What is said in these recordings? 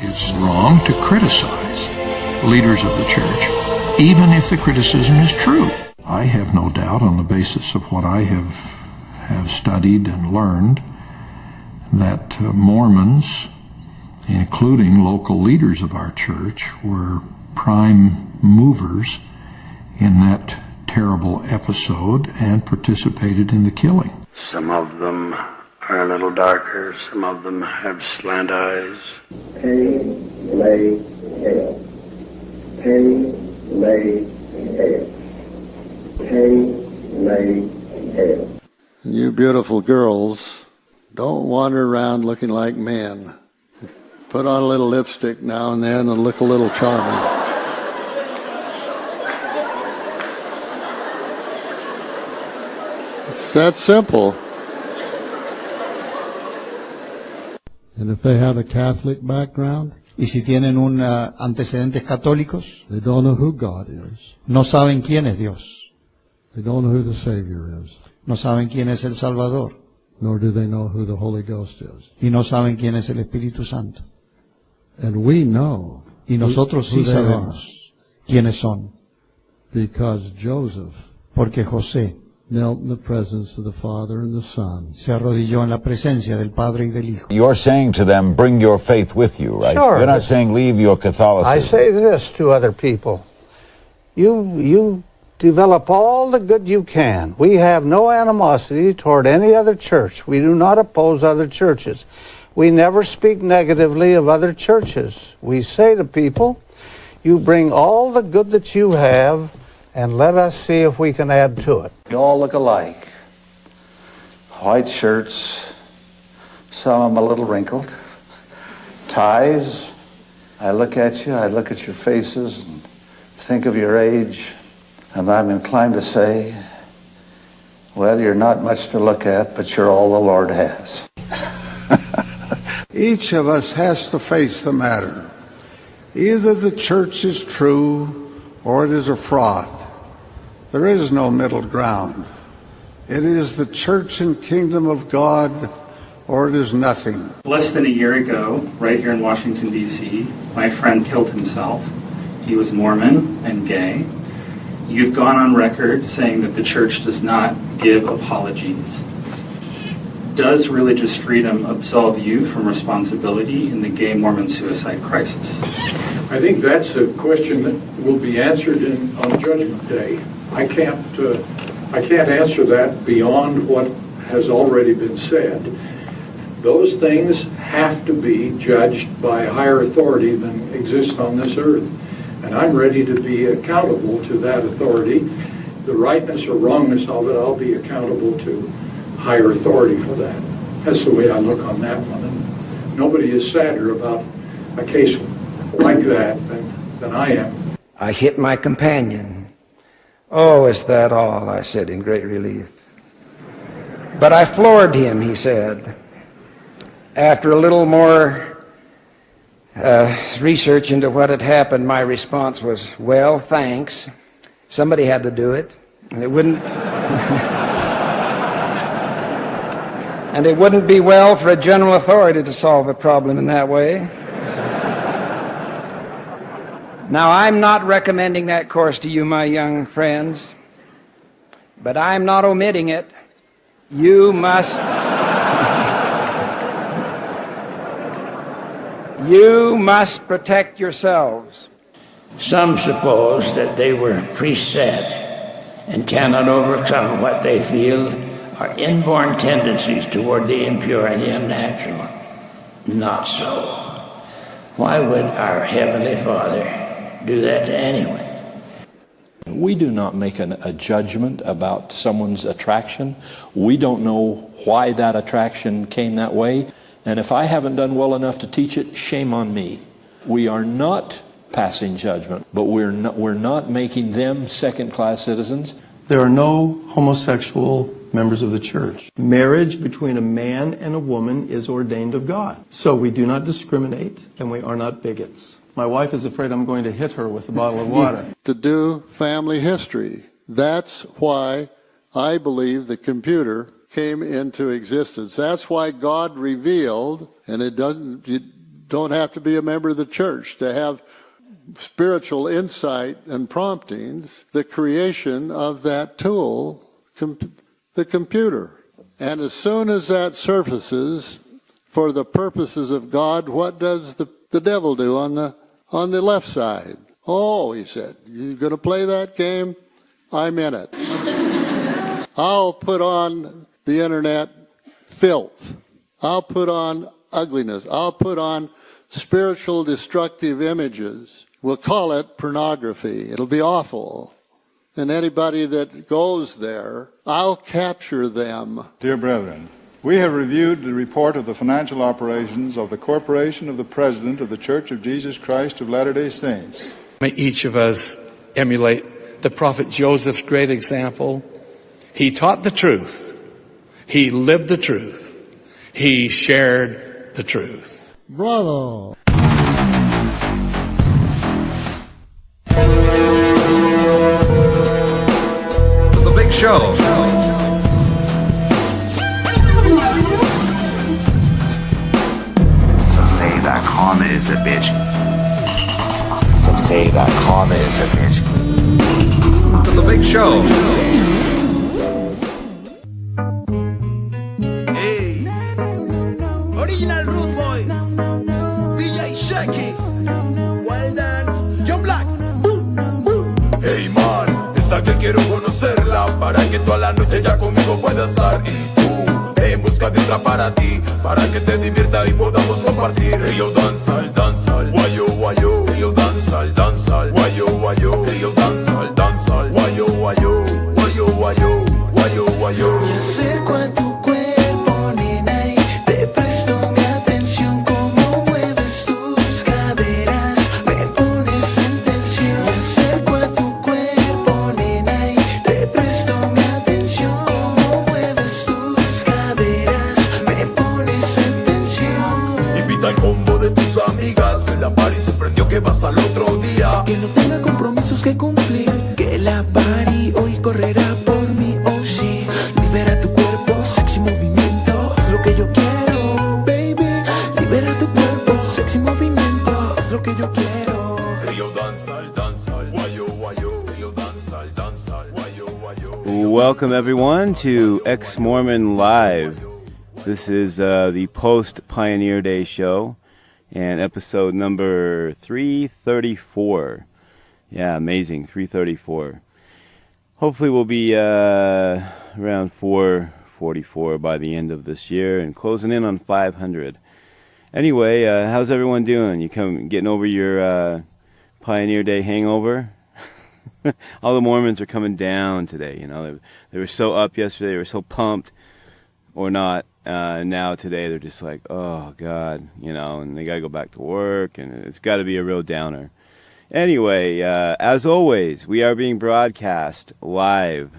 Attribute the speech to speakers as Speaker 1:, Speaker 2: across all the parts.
Speaker 1: It's wrong to criticize leaders of the church, even if the criticism is true. I have no doubt, on the basis of what I have studied and learned, that Mormons, including local leaders of our church, were prime movers in that terrible episode and participated in the killing.
Speaker 2: Some of them are a little darker, some of them have slant eyes.
Speaker 3: Pay, lay, hail. Pay, lay, hail. Pay, lay, hail.
Speaker 4: You beautiful girls, don't wander around looking like men. Put on a little lipstick now and then and look a little charming. It's that simple. And if they have a Catholic background,
Speaker 5: y si tienen antecedentes católicos,
Speaker 4: they don't know who God is.
Speaker 5: No saben quién es Dios.
Speaker 4: They don't know who the Savior is.
Speaker 5: No saben quién es el Salvador.
Speaker 4: Nor do they know who the Holy Ghost is.
Speaker 5: Y no saben quién es el Espíritu Santo.
Speaker 4: And we know.
Speaker 5: Y nosotros sí sabemos quiénes son.
Speaker 4: Because Joseph,
Speaker 5: porque José,
Speaker 4: knelt in the presence of the Father and the Son.
Speaker 5: Se arrodilló en la presencia del Padre y del Hijo.
Speaker 6: You're saying to them, bring your faith with you, right?
Speaker 7: Sure.
Speaker 6: You're not saying leave your Catholicism.
Speaker 7: I say this to other people. You develop all the good you can. We have no animosity toward any other church. We do not oppose other churches. We never speak negatively of other churches. We say to people, you bring all the good that you have, and let us see if we can add to it.
Speaker 8: You all look alike. White shirts, some of them a little wrinkled. Ties. I look at you, I look at your faces, and think of your age, and I'm inclined to say, well, you're not much to look at, but you're all the Lord has.
Speaker 9: Each of us has to face the matter. Either the church is true or it is a fraud. There is no middle ground. It is the church and kingdom of God or it is nothing.
Speaker 10: Less than a year ago, right here in Washington, D.C., my friend killed himself. He was Mormon and gay. You've gone on record saying that the church does not give apologies. Does religious freedom absolve you from responsibility in the gay Mormon suicide crisis?
Speaker 11: I think that's a question that will be answered on Judgment Day. I can't answer that beyond what has already been said. Those things have to be judged by a higher authority than exists on this earth. And I'm ready to be accountable to that authority. The rightness or wrongness of it, I'll be accountable to higher authority for that. That's the way I look on that one. And nobody is sadder about a case like that than I am.
Speaker 12: I hit my companion. "Oh, is that all?" I said in great relief. "But I floored him," he said. After a little more research into what had happened, my response was, "Well, thanks. Somebody had to do it, and it wouldn't and it wouldn't be well for a general authority to solve a problem in that way." Now, I'm not recommending that course to you, my young friends, but I'm not omitting it. You must protect yourselves.
Speaker 13: Some suppose that they were preset and cannot overcome what they feel are inborn tendencies toward the impure and the unnatural. Not so. Why would our Heavenly Father do that to anyone?
Speaker 14: We do not make a judgment about someone's attraction. We don't know why that attraction came that way. And if I haven't done well enough to teach it, shame on me. We are not passing judgment, but we're not making them second-class citizens.
Speaker 15: There are no homosexual members of the church. Marriage between a man and a woman is ordained of God. So we do not discriminate, and we are not bigots. My wife is afraid I'm going to hit her with a bottle of water.
Speaker 4: To do family history. That's why I believe the computer came into existence. That's why God revealed, and don't have to be a member of the church to have spiritual insight and promptings, the creation of that tool, the computer. And as soon as that surfaces for the purposes of God, what does the devil do on the left side? Oh, he said, you're going to play that game? I'm in it. I'll put on the internet filth. I'll put on ugliness. I'll put on spiritual destructive images. We'll call it pornography. It'll be awful. And anybody that goes there, I'll capture them.
Speaker 16: Dear brethren, we have reviewed the report of the financial operations of the Corporation of the President of the Church of Jesus Christ of Latter-day Saints.
Speaker 17: May each of us emulate the prophet Joseph's great example. He taught the truth. He lived the truth. He shared the truth.
Speaker 5: Bravo.
Speaker 18: The Big Show.
Speaker 19: Some say that karma is a bitch. Some say that karma is a bitch.
Speaker 18: To The Big Show.
Speaker 20: Hey, original root boy, DJ Shaky, well done, John Black.
Speaker 21: Hey man, esa que quiero conocerla para que toda la noche ya conmigo pueda estar. Y tú, en busca de otra para ti, para que te divierta y podamos compartir. Río danzal, danzal, guayo, guayo. Río danzal, danzal, guayo, guayo. Río danzal, danzal, guayo, guayo. Guayo, guayo, guayo, guayo.
Speaker 22: Me acerco a tu cuerpo, nena, y te presto mi atención. Cómo mueves tus caderas, me pones en tensión. Me acerco a tu cuerpo, nena, y te presto mi atención. Cómo mueves tus caderas, me pones en tensión.
Speaker 21: Invita al combo de tus amigas, que la party se prendió, que vas al otro día.
Speaker 22: Que no tenga compromisos que cumplir, que la party hoy correrá por mí, oh sí. Libera tu cuerpo, sexy movimiento, es lo que yo quiero, baby. Libera tu cuerpo, sexy movimiento, es lo que yo quiero.
Speaker 21: Río danzal, danzal, guayo, guayo. Río danzal, danzal, guayo, guayo.
Speaker 23: Welcome everyone to EX-MORMON Live. This is the post-Pioneer Day show and episode number 334. Yeah, amazing, 334. Hopefully we'll be around 444 by the end of this year and closing in on 500. Anyway, how's everyone doing? You getting over your Pioneer Day hangover? All the Mormons are coming down today. You know, they were so up yesterday, they were so pumped, or not. Now today they're just like, oh God, you know, and they got to go back to work, and it's got to be a real downer. Anyway, as always, we are being broadcast live,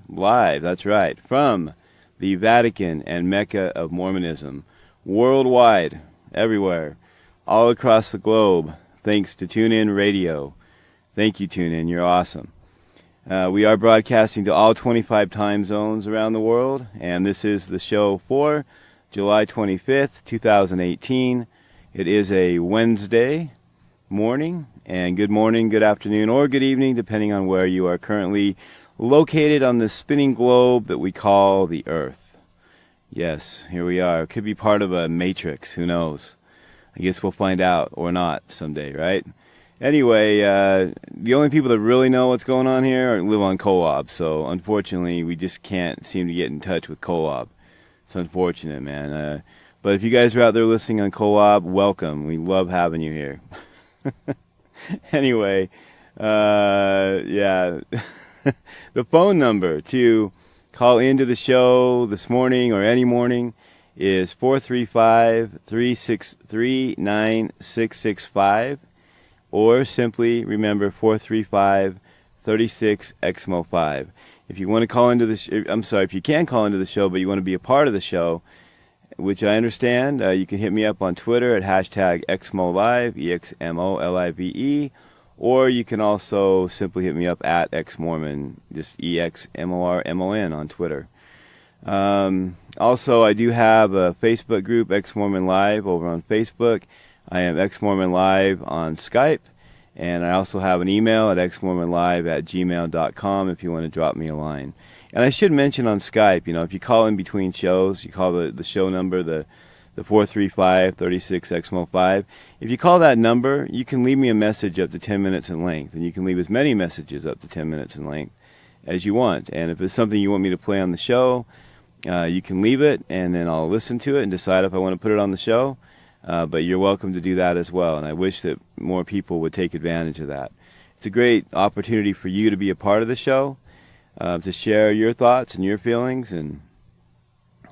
Speaker 23: that's right, from the Vatican and Mecca of Mormonism, worldwide, everywhere, all across the globe, thanks to TuneIn Radio. Thank you, TuneIn, you're awesome. We are broadcasting to all 25 time zones around the world, and this is the show for July 25th, 2018. It is a Wednesday morning, and good morning, good afternoon, or good evening, depending on where you are currently located on the spinning globe that we call the Earth. Yes, here we are. It could be part of a matrix, who knows? I guess we'll find out, or not, someday, right? Anyway, the only people that really know what's going on here live on Co-op, so unfortunately we just can't seem to get in touch with Co-op. It's unfortunate, man. But if you guys are out there listening on Co-op, welcome. We love having you here. Anyway, yeah. The phone number to call into the show this morning or any morning is 435-363-9665. Or simply remember 435-36-EXMO5. If you want to call into the if you can call into the show, but you want to be a part of the show, which I understand, you can hit me up on Twitter at hashtag EXMOLive, EXMOLIVE, or you can also simply hit me up at EX-MORMON, just EXMORMON on Twitter. Also, I do have a Facebook group, EX-MORMON Live, over on Facebook. I am EX-MORMON Live on Skype, and I also have an email at exmormonlive@gmail.com if you want to drop me a line. And I should mention on Skype, if you call in between shows, you call the show number, the 435-36-EXMO5. If you call that number, you can leave me a message up to 10 minutes in length, and you can leave as many messages up to 10 minutes in length as you want. And if it's something you want me to play on the show, you can leave it, and then I'll listen to it and decide if I want to put it on the show. But you're welcome to do that as well, and I wish that more people would take advantage of that. It's a great opportunity for you to be a part of the show, to share your thoughts and your feelings. And,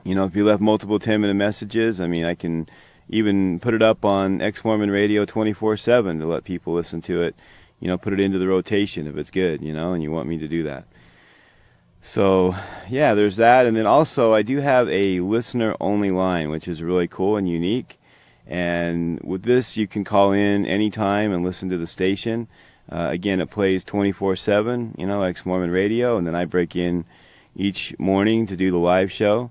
Speaker 23: if you left multiple 10-minute messages, I can even put it up on EX-MORMON Radio 24/7 to let people listen to it, put it into the rotation if it's good, and you want me to do that. So, yeah, there's that. And then also I do have a listener-only line, which is really cool and unique. And with this, you can call in anytime and listen to the station. Again, it plays 24/7, EX-MORMON Radio, and then I break in each morning to do the live show.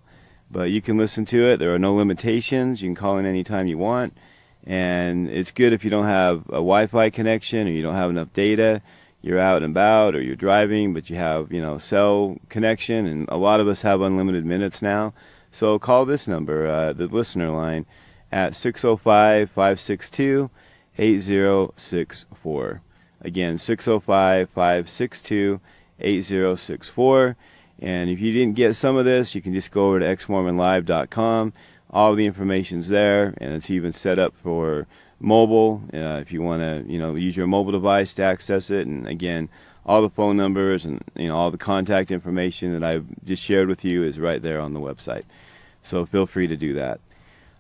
Speaker 23: But you can listen to it. There are no limitations. You can call in anytime you want. And it's good if you don't have a Wi-Fi connection or you don't have enough data. You're out and about or you're driving, but you have, cell connection. And a lot of us have unlimited minutes now. So call this number, the listener line, at 605-562-8064. Again, 605-562-8064. And if you didn't get some of this, you can just go over to exmormonlive.com. All the information's there, and it's even set up for mobile if you want to, use your mobile device to access it. And again, all the phone numbers and all the contact information that I've just shared with you is right there on the website. So feel free to do that.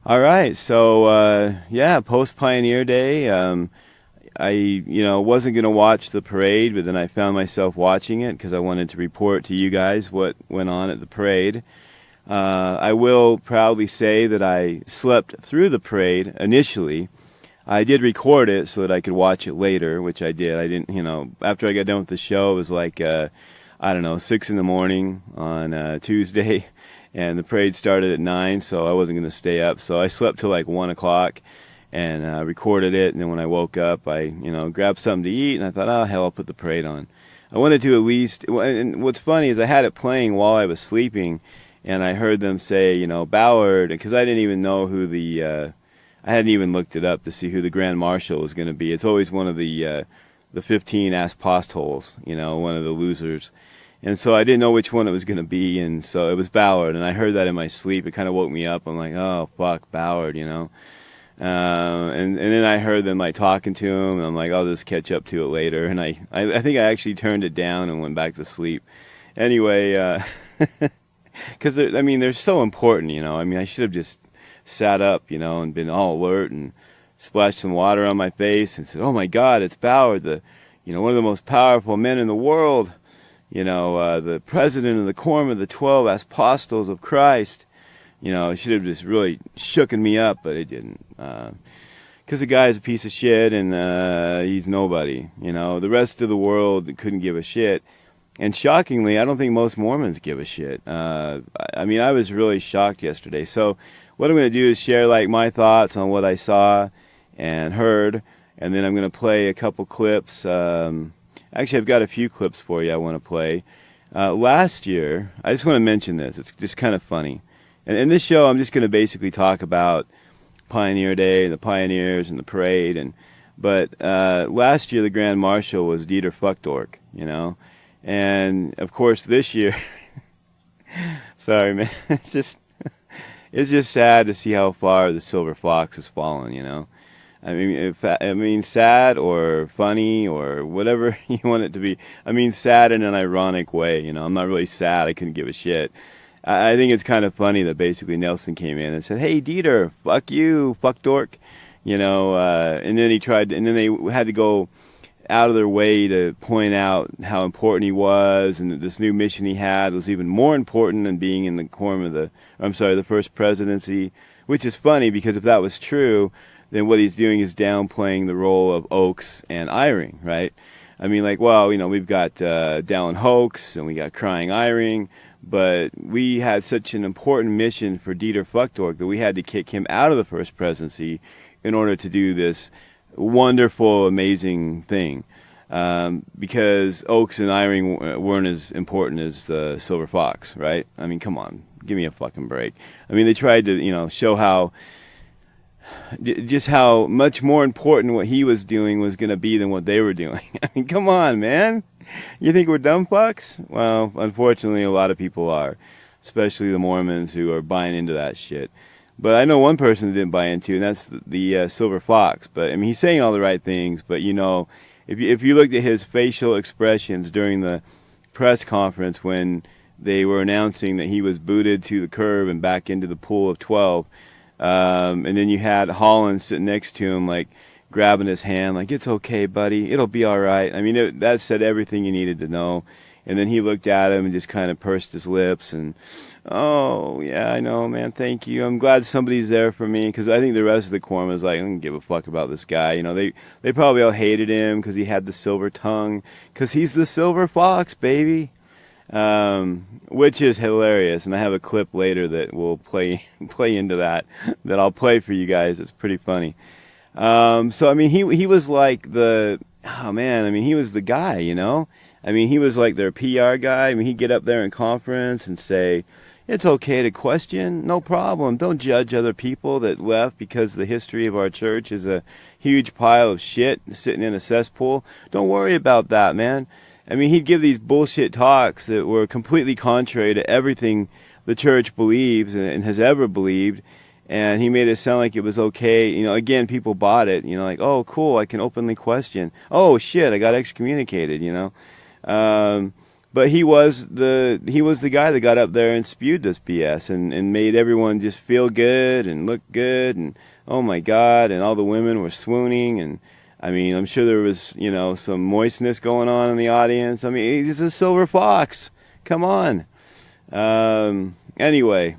Speaker 23: All right, so post Pioneer Day, I wasn't going to watch the parade, but then I found myself watching it because I wanted to report to you guys what went on at the parade. I will proudly say that I slept through the parade initially. I did record it so that I could watch it later, which I did. I didn't, after I got done with the show, it was like, 6 in the morning on Tuesday. And the parade started at 9, so I wasn't going to stay up. So I slept till like 1 o'clock and recorded it. And then when I woke up, I, grabbed something to eat. And I thought, oh, hell, I'll put the parade on. I wanted to at least, and what's funny is I had it playing while I was sleeping. And I heard them say, Ballard, because I didn't even know who I hadn't even looked it up to see who the Grand Marshal was going to be. It's always one of the 15 ass-postholes, one of the losers. And so I didn't know which one it was going to be, and so it was Ballard. And I heard that in my sleep. It kind of woke me up. I'm like, oh, fuck, Ballard, And then I heard them, talking to him, and I'm like, I'll just catch up to it later. And I think I actually turned it down and went back to sleep. Anyway, because, they're so important, I should have just sat up, and been all alert and splashed some water on my face and said, oh, my God, it's Ballard, one of the most powerful men in the world. The president of the Quorum of the 12 Apostles of Christ, it should have just really shooken me up, but it didn't. Because the guy's a piece of shit and he's nobody. The rest of the world couldn't give a shit. And shockingly, I don't think most Mormons give a shit. I was really shocked yesterday. So what I'm going to do is share my thoughts on what I saw and heard, and then I'm going to play a couple clips. Actually, I've got a few clips for you I want to play. Last year, I just want to mention this. It's just kind of funny. And in this show, I'm just going to basically talk about Pioneer Day and the pioneers and the parade. But last year, the Grand Marshal was Dieter Uchtdorf, And, of course, this year, sorry, man, it's just sad to see how far the silver fox has fallen, sad or funny or whatever you want it to be. Sad in an ironic way. I'm not really sad. I couldn't give a shit. I think it's kind of funny that basically Nelson came in and said, "Hey, Dieter, fuck you, fuck dork," and then he tried, and then they had to go out of their way to point out how important he was, and that this new mission he had was even more important than being in the Quorum of the First Presidency, which is funny because if that was true, then what he's doing is downplaying the role of Oaks and Eyring, right? We've got Dallin Hoaks and we got crying Eyring, but we had such an important mission for Dieter Uchtdorf that we had to kick him out of the First Presidency in order to do this wonderful, amazing thing. Because Oaks and Eyring weren't as important as the Silver Fox, right? I mean, come on, give me a fucking break. I mean, they tried to, show how, just how much more important what he was doing was going to be than what they were doing. I mean, come on, man. You think we're dumb fucks? Well, unfortunately, a lot of people are, especially the Mormons who are buying into that shit. But I know one person that didn't buy into, and that's the Silver Fox. But, I mean, he's saying all the right things, but, if you looked at his facial expressions during the press conference when they were announcing that he was booted to the curb and back into the pool of 12, and then you had Holland sitting next to him, like, grabbing his hand, like, it's okay, buddy, it'll be all right. I mean, that said everything you needed to know. And then he looked at him and just kind of pursed his lips and, oh, yeah, I know, man, thank you. I'm glad somebody's there for me, because I think the rest of the quorum was like, I don't give a fuck about this guy. They probably all hated him because he had the silver tongue, because he's the Silver Fox, baby, which is hilarious. And I have a clip later that will play into that I'll play for you guys. It's pretty funny. So, I mean, he was like he was the guy, I mean, he was like their PR guy. I mean, he'd get up there in conference and say, it's okay to question, no problem. Don't judge other people that left because the history of our church is a huge pile of shit sitting in a cesspool. Don't worry about that, man. I mean, he'd give these bullshit talks that were completely contrary to everything the church believes and has ever believed. And he made it sound like it was okay. Again, people bought it. Like, oh, cool, I can openly question. Oh, shit, I got excommunicated, But he was the guy that got up there and spewed this BS and made everyone just feel good and look good and oh my God, and all the women were swooning, and I mean, I'm sure there was some moistness going on in the audience. I mean, he's a Silver Fox. Come on. Anyway,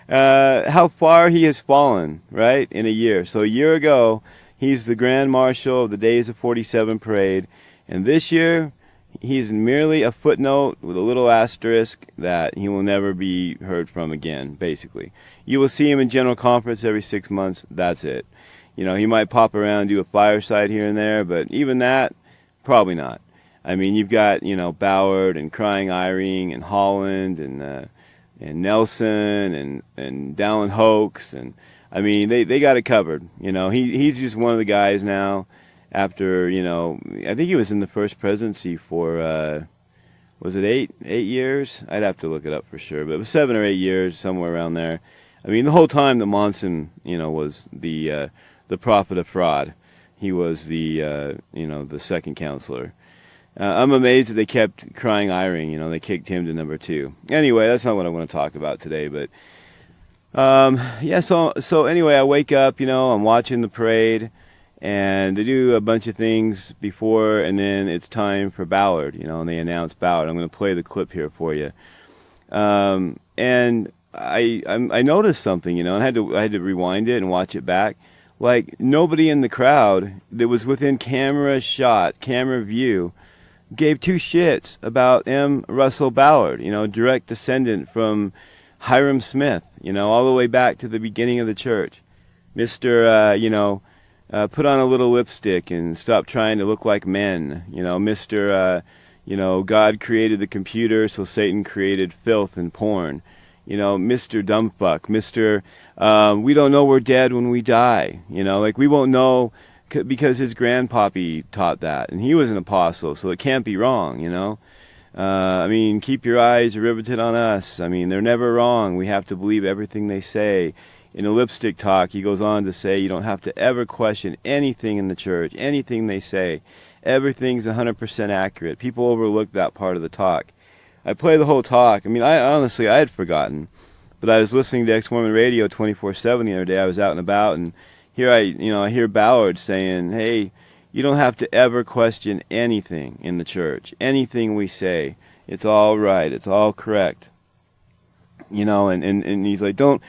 Speaker 23: how far he has fallen, right, in a year. So a year ago, he's the Grand Marshal of the Days of 47 parade. And this year, he's merely a footnote with a little asterisk that he will never be heard from again, basically. You will see him in general conference every 6 months. That's it. He might pop around and do a fireside here and there, but even that, probably not. I mean, you've got, Ballard and Crying Eyring and Holland and Nelson and Dallin Hoaks. And, I mean, they got it covered. He's just one of the guys now. After, I think he was in the First Presidency for, was it eight years? I'd have to look it up for sure, but it was 7 or 8 years, somewhere around there. I mean, the whole time that Monson, was the prophet of fraud. He was the second counselor. I'm amazed that they kept Crying Eyring, they kicked him to number 2. Anyway, that's not what I want to talk about today, but, so anyway, I wake up, I'm watching the parade. And they do a bunch of things before, and then it's time for Ballard, and they announce Ballard. I'm going to play the clip here for you. And I noticed something, and I had to rewind it and watch it back. Like, nobody in the crowd that was within camera view, gave 2 shits about M. Russell Ballard, direct descendant from Hiram Smith, all the way back to the beginning of the church. Mr., put on a little lipstick and stop trying to look like men. Mr. God created the computer, so Satan created filth and porn. Mr. Dumbfuck. Mr. We don't know we're dead when we die. We won't know because his grandpappy taught that, and he was an apostle, so it can't be wrong. I mean, keep your eyes riveted on us. I mean, they're never wrong. We have to believe everything they say. In a lipstick talk, he goes on to say you don't have to ever question anything in the church, anything they say. Everything's 100% accurate. People overlook that part of the talk. I play the whole talk. I mean, I had forgotten. But I was listening to EX-MORMON radio 24/7 the other day. I was out and about, and here I hear Ballard saying, hey, you don't have to ever question anything in the church. Anything we say, it's all right. It's all correct. And he's like, don't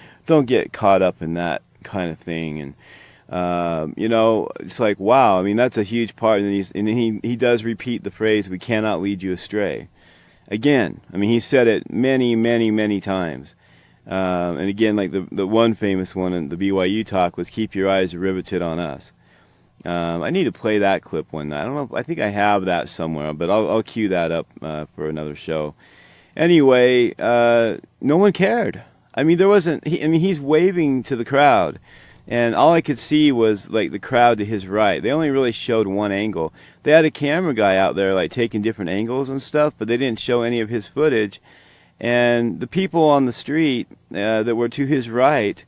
Speaker 23: get caught up in that kind of thing. And, it's like, wow, I mean, that's a huge part. And he does repeat the phrase, we cannot lead you astray. Again, I mean, he said it many, many, many times. And again, like the one famous one in the BYU talk was "Keep your eyes riveted on us." I need to play that clip one night. I don't know. I think I have that somewhere, but I'll cue that up for another show. Anyway, no one cared. I mean, there wasn't. He's waving to the crowd, and all I could see was like the crowd to his right. They only really showed one angle. They had a camera guy out there like taking different angles and stuff, but they didn't show any of his footage. And the people on the street that were to his right,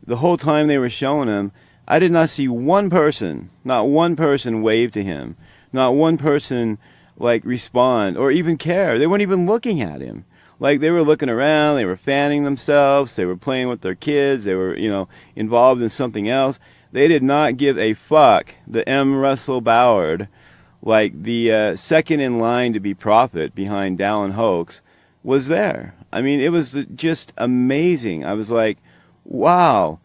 Speaker 23: the whole time they were showing him, I did not see one person, not one person wave to him, not one person like respond or even care. They weren't even looking at him. Like they were looking around, they were fanning themselves, they were playing with their kids, they were, involved in something else. They did not give a fuck. The M. Russell Ballard, like the second in line to be prophet behind Dallin Hoaks, was there. I mean, it was just amazing. I was like, wow,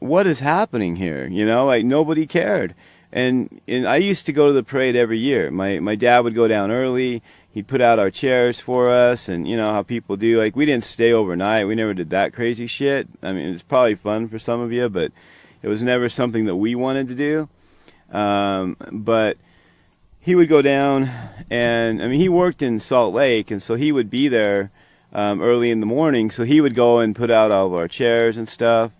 Speaker 23: what is happening here? Like nobody cared. And I used to go to the parade every year. My dad would go down early. He'd put out our chairs for us, and how people do. Like, we didn't stay overnight. We never did that crazy shit. I mean, it's probably fun for some of you, but it was never something that we wanted to do. But he would go down, and he worked in Salt Lake, and so he would be there early in the morning. So he would go and put out all of our chairs and stuff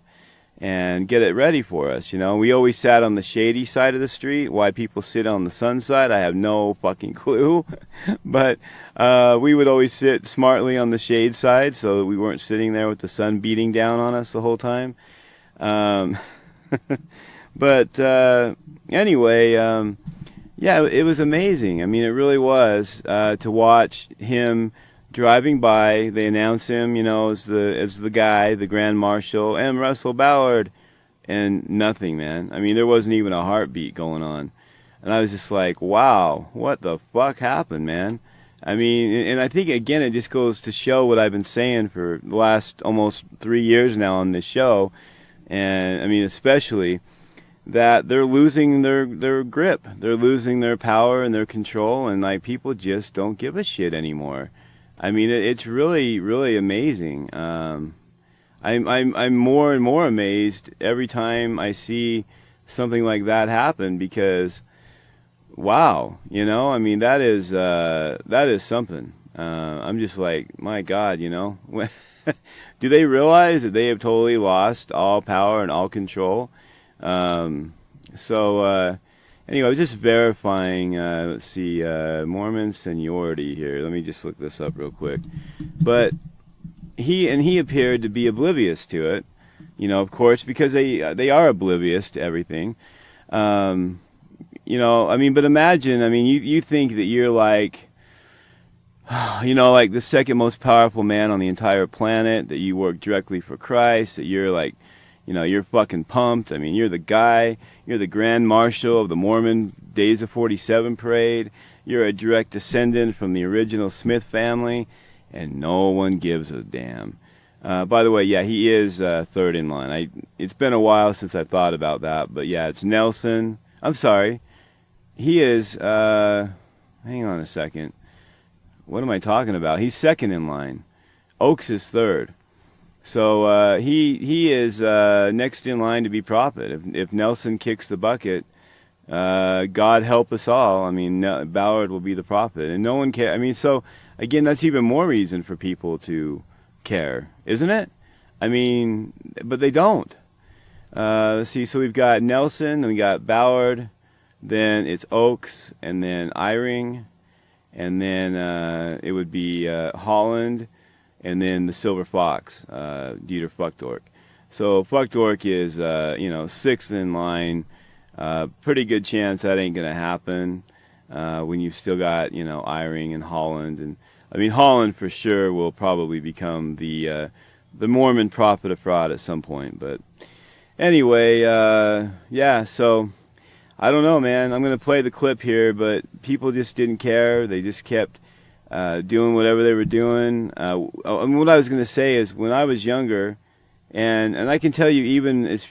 Speaker 23: and get it ready for us. We always sat on the shady side of the street. Why people sit on the sun side, I have no fucking clue. But we would always sit smartly on the shade side so that we weren't sitting there with the sun beating down on us the whole time. But anyway, yeah, it was amazing. I mean, it really was to watch him driving by. They announce him, as the guy, the Grand Marshal, M. Russell Ballard, and nothing, man. I mean, there wasn't even a heartbeat going on, and I was just like, wow, what the fuck happened, man? I mean, and I think again, it just goes to show what I've been saying for the last almost 3 years now on this show, and I mean, especially that they're losing their grip, they're losing their power and their control, and like people just don't give a shit anymore. I mean, it's really, really amazing. I'm more and more amazed every time I see something like that happen because, wow, I mean, that is something. I'm just like, my God, do they realize that they have totally lost all power and all control? Anyway, I was just verifying, let's see, Mormon seniority here. Let me just look this up real quick. But he appeared to be oblivious to it, of course, because they are oblivious to everything. But imagine, you think that you're like, like the second most powerful man on the entire planet, that you work directly for Christ, that you're like, you're fucking pumped. I mean, you're the guy. You're the Grand Marshal of the Mormon Days of 47 parade. You're a direct descendant from the original Smith family, and no one gives a damn. By the way, yeah, he is third in line. It's been a while since I've thought about that, but yeah, it's Nelson. I'm sorry. He is, hang on a second. What am I talking about? He's second in line. Oaks is third. So he is next in line to be prophet. If Nelson kicks the bucket, God help us all. I mean, Ballard will be the prophet, and no one cares. I mean, so again, that's even more reason for people to care, isn't it? I mean, but they don't. Let's see. So we've got Nelson, and we got Ballard, then it's Oaks, and then Eyring, and then it would be Holland. And then the Silver Fox, Dieter Uchtdorf. So Uchtdorf is, sixth in line. Pretty good chance that ain't going to happen when you've still got, Eyring and Holland. And I mean, Holland for sure will probably become the Mormon prophet of fraud at some point. But anyway, yeah, so I don't know, man. I'm going to play the clip here, but people just didn't care. They just kept doing whatever they were doing. What I was going to say is when I was younger, and I can tell you even as,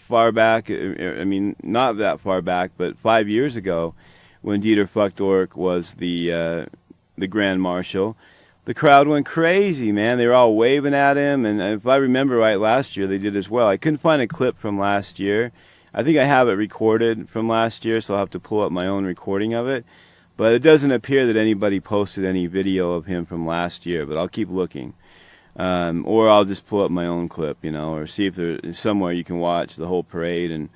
Speaker 23: far back, I mean, not that far back, but 5 years ago when Dieter Uchtdorf was the Grand Marshal, the crowd went crazy, man. They were all waving at him, and if I remember right, last year they did as well. I couldn't find a clip from last year. I think I have it recorded from last year, so I'll have to pull up my own recording of it. But it doesn't appear that anybody posted any video of him from last year, but I'll keep looking. Or I'll just pull up my own clip, or see if there's somewhere you can watch the whole parade, and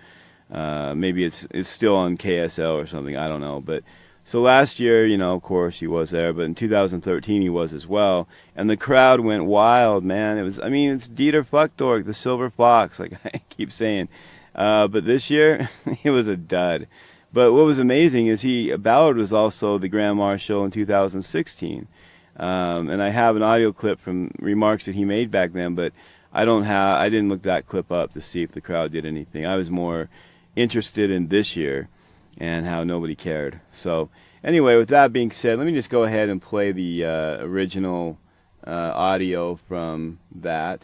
Speaker 23: maybe it's still on KSL or something, I don't know. But so last year, of course he was there, but in 2013 he was as well, and the crowd went wild, man. It's Dieter Uchtdorf, the Silver Fox, like I keep saying. But this year, it was a dud. But what was amazing is Ballard was also the Grand Marshal in 2016. And I have an audio clip from remarks that he made back then, but I didn't look that clip up to see if the crowd did anything. I was more interested in this year and how nobody cared. So anyway, with that being said, let me just go ahead and play the original audio from that.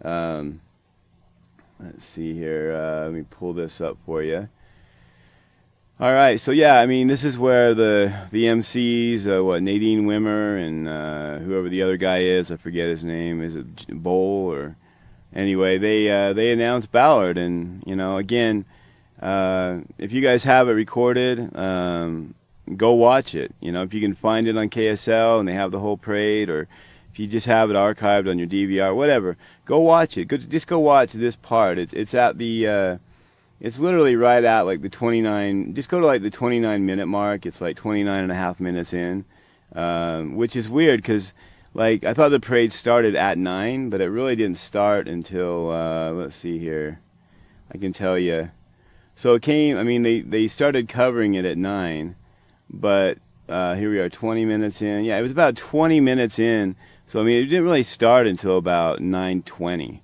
Speaker 23: Let's see here. Let me pull this up for you. All right, so yeah, this is where the MCs, Nadine Wimmer and whoever the other guy is, I forget his name, is it Bowl or anyway, they announced Ballard, and again, if you guys have it recorded, go watch it. If you can find it on KSL and they have the whole parade, or if you just have it archived on your DVR, whatever, go watch it. Just go watch this part. It's at the it's literally right at like the 29, just go to like the 29-minute mark. It's like 29 and a half minutes in, which is weird because like I thought the parade started at 9, but it really didn't start until, let's see here, I can tell you. So it came, they started covering it at 9, but here we are 20 minutes in. Yeah, it was about 20 minutes in. So, it didn't really start until about 9:20.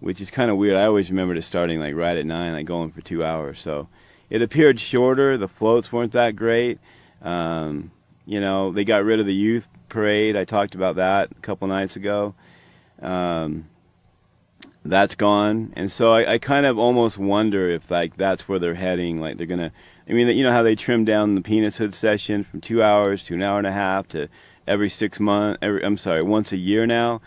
Speaker 23: Which is kind of weird. I always remembered it starting like right at 9, like going for 2 hours. So it appeared shorter. The floats weren't that great. They got rid of the youth parade. I talked about that a couple nights ago. That's gone. And so I kind of almost wonder if like that's where they're heading. Like they're going to, how they trimmed down the Peanuts Hood session from 2 hours to an hour and a half to every 6 months. Once a year now.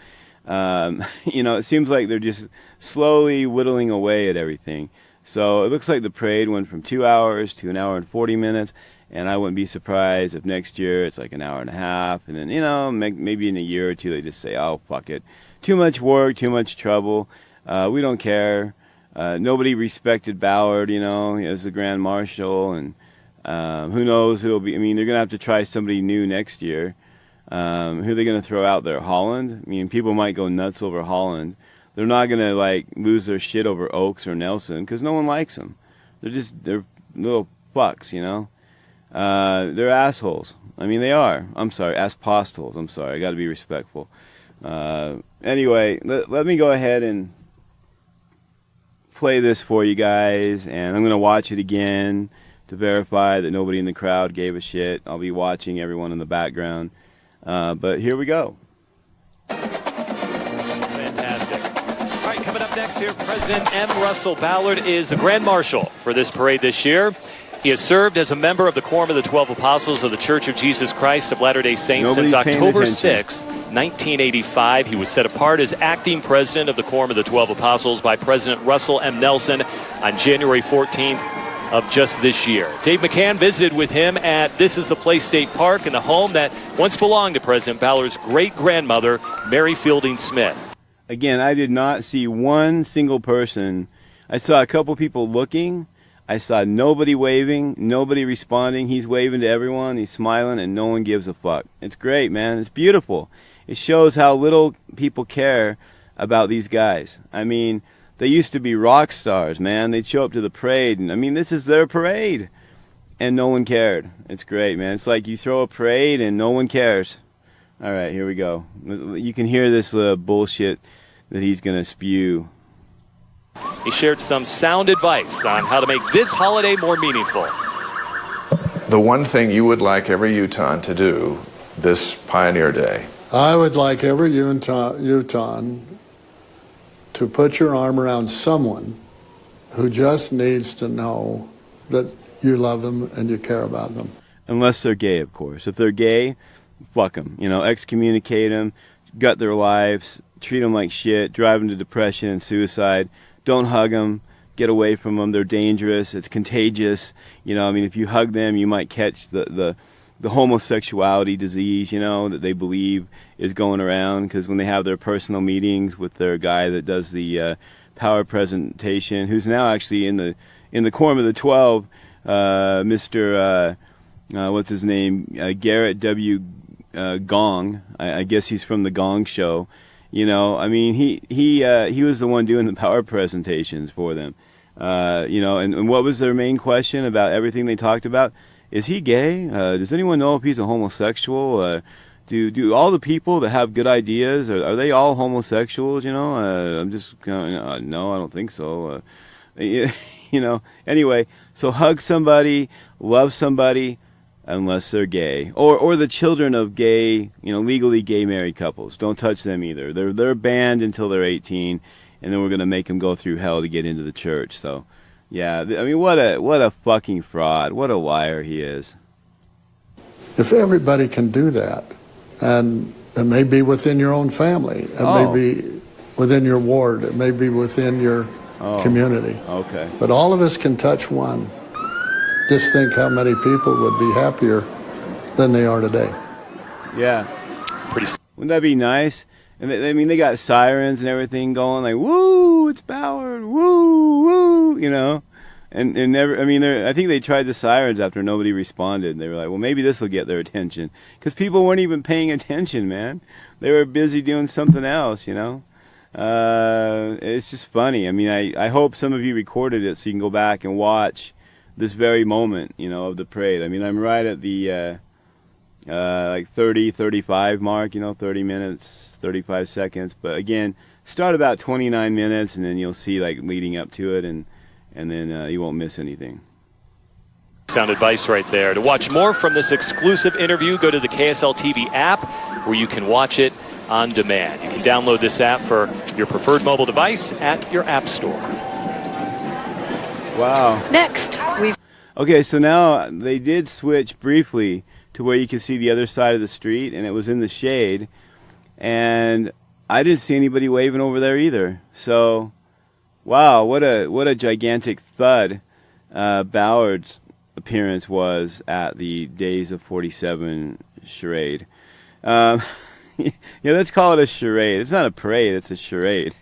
Speaker 23: It seems like they're just slowly whittling away at everything. So it looks like the parade went from 2 hours to an hour and 40 minutes, and I wouldn't be surprised if next year it's like an hour and a half, and then, maybe in a year or two they just say, oh, fuck it. Too much work, too much trouble. We don't care. Nobody respected Ballard, as the Grand Marshal, and who knows who will be. They're going to have to try somebody new next year. Who are they going to throw out there? Holland? People might go nuts over Holland. They're not going to, lose their shit over Oaks or Nelson, because no one likes them. They're little fucks, They're assholes. They are. I'm sorry, ass-postholes. I'm sorry, I got to be respectful. Anyway, let me go ahead and play this for you guys, and I'm going to watch it again to verify that nobody in the crowd gave a shit. I'll be watching everyone in the background. But here we go.
Speaker 1: Fantastic. All right, coming up next here, President M. Russell Ballard is the Grand Marshal for this parade this year. He has served as a member of the Quorum of the 12 Apostles of the Church of Jesus Christ of Latter-day Saints since October 6th, 1985. He was set apart as acting president of the Quorum of the 12 Apostles by President Russell M. Nelson on January 14th. Of just this year. Dave McCann visited with him at This Is the Place State Park in the home that once belonged to President Ballard's great-grandmother, Mary Fielding Smith.
Speaker 23: Again, I did not see one single person. I saw a couple people looking. I saw nobody waving, nobody responding. He's waving to everyone. He's smiling, and no one gives a fuck. It's great, man. It's beautiful. It shows how little people care about these guys. They used to be rock stars, man. They'd show up to the parade, and this is their parade, and no one cared. It's great, man. It's like you throw a parade and no one cares. All right, here we go. You can hear this bullshit that he's going to spew.
Speaker 1: He shared some sound advice on how to make this holiday more meaningful.
Speaker 2: The one thing you would like every Utahn to do this Pioneer Day?
Speaker 4: I would like every Utahn to put your arm around someone who just needs to know that you love them and you care about them.
Speaker 23: Unless they're gay, of course. If they're gay, fuck them. Excommunicate them, gut their lives, treat them like shit, drive them to depression and suicide. Don't hug them. Get away from them. They're dangerous. It's contagious. If you hug them, you might catch the homosexuality disease, that they believe is going around, because when they have their personal meetings with their guy that does the power presentation, who's now actually in the Quorum of the 12, Mr. What's his name? Garrett W. Gong. I guess he's from the Gong Show. He was the one doing the power presentations for them. And what was their main question about everything they talked about? Is he gay? Does anyone know if he's a homosexual? Do all the people that have good ideas, are they all homosexuals? I'm just no, I don't think so. Anyway, so hug somebody, love somebody, unless they're gay, or the children of gay, legally gay married couples. Don't touch them either. They're banned until they're 18, and then we're gonna make them go through hell to get into the church. So, yeah, what a fucking fraud. What a liar he is.
Speaker 4: If everybody can do that, and it may be within your own family, it may be within your ward, it may be within your community. Okay. But all of us can touch one. Just think how many people would be happier than they are today.
Speaker 23: Yeah. Wouldn't that be nice? And they got sirens and everything going, like, woo, it's Ballard, woo, woo, And I think they tried the sirens after nobody responded. And they were like, well, maybe this will get their attention. Because people weren't even paying attention, man. They were busy doing something else, It's just funny. I hope some of you recorded it so you can go back and watch this very moment, of the parade. I'm right at the 35 mark, 30 minutes, 35 seconds. But again, start about 29 minutes, and then you'll see leading up to it, and then you won't miss anything.
Speaker 1: Sound advice right there. To watch more from this exclusive interview, go to the KSL TV app, where you can watch it on demand. You can download this app for your preferred mobile device at your app store.
Speaker 23: Wow.
Speaker 3: Next,
Speaker 23: Okay, so now they did switch briefly to where you can see the other side of the street, and it was in the shade, and I didn't see anybody waving over there either. So, wow, what a gigantic thud Ballard's appearance was at the Days of 47 charade. Let's call it a charade. It's not a parade, it's a charade.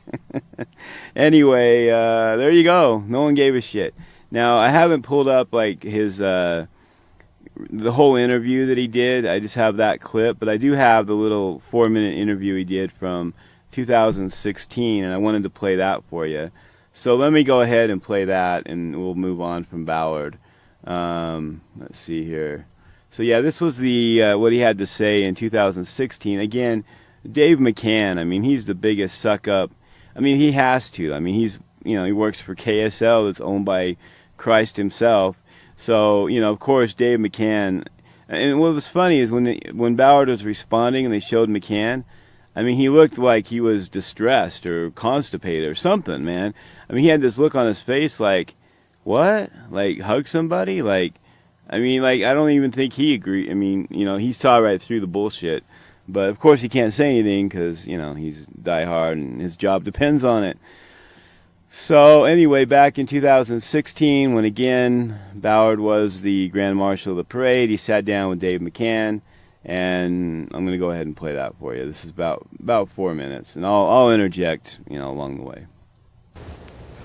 Speaker 23: Anyway, there you go. No one gave a shit. Now, I haven't pulled up his the whole interview that he did. I just have that clip, but I do have the little 4-minute interview he did from 2016, and I wanted to play that for you. So let me go ahead and play that, and we'll move on from Ballard. Let's see here. So yeah, this was the what he had to say in 2016. Again, Dave McCann. He's the biggest suck up. He has to. He's he works for KSL, that's owned by Christ himself. So of course, Dave McCann. And what was funny is when Ballard was responding and they showed McCann, he looked like he was distressed or constipated or something, man. He had this look on his face like, what? Hug somebody? I don't even think he agreed. He saw right through the bullshit. But, of course, he can't say anything because, he's diehard and his job depends on it. So, anyway, back in 2016, when, again, Ballard was the Grand Marshal of the parade, he sat down with Dave McCann, and I'm going to go ahead and play that for you. This is about 4 minutes, and I'll interject, along the way.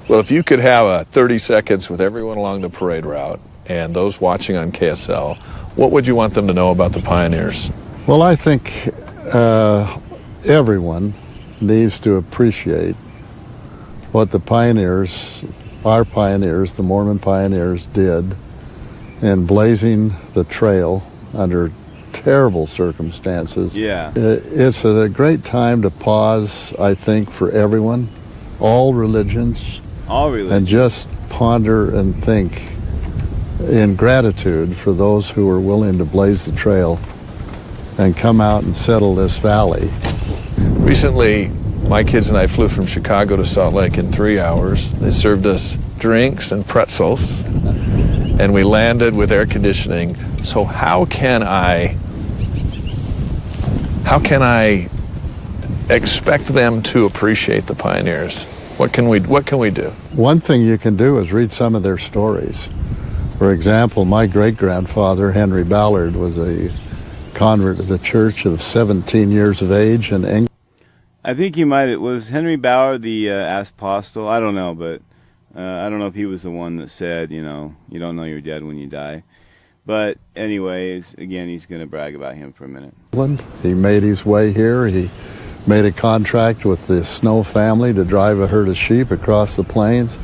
Speaker 2: Well, if you could have 30 seconds with everyone along the parade route and those watching on KSL, what would you want them to know about the pioneers?
Speaker 4: Well, I think everyone needs to appreciate what the pioneers, our pioneers, the Mormon pioneers, did in blazing the trail under terrible circumstances.
Speaker 23: Yeah.
Speaker 4: It's a great time to pause, I think, for everyone, all religions, and just ponder and think in gratitude for those who are willing to blaze the trail and come out and settle this valley.
Speaker 2: Recently, my kids and I flew from Chicago to Salt Lake in 3 hours. They served us drinks and pretzels, and we landed with air conditioning. So how can I How can I expect them to appreciate the pioneers? What can we do?
Speaker 4: One thing you can do is read some of their stories. For example, my great-grandfather, Henry Ballard, was a convert to the church of 17 years of age in England.
Speaker 23: I think was Henry Ballard the apostle? I don't know, but I don't know if he was the one that said, you don't know you're dead when you die. But anyways, again, he's going to brag about him for a minute.
Speaker 4: He made his way here. He made a contract with the Snow family to drive a herd of sheep across the plains.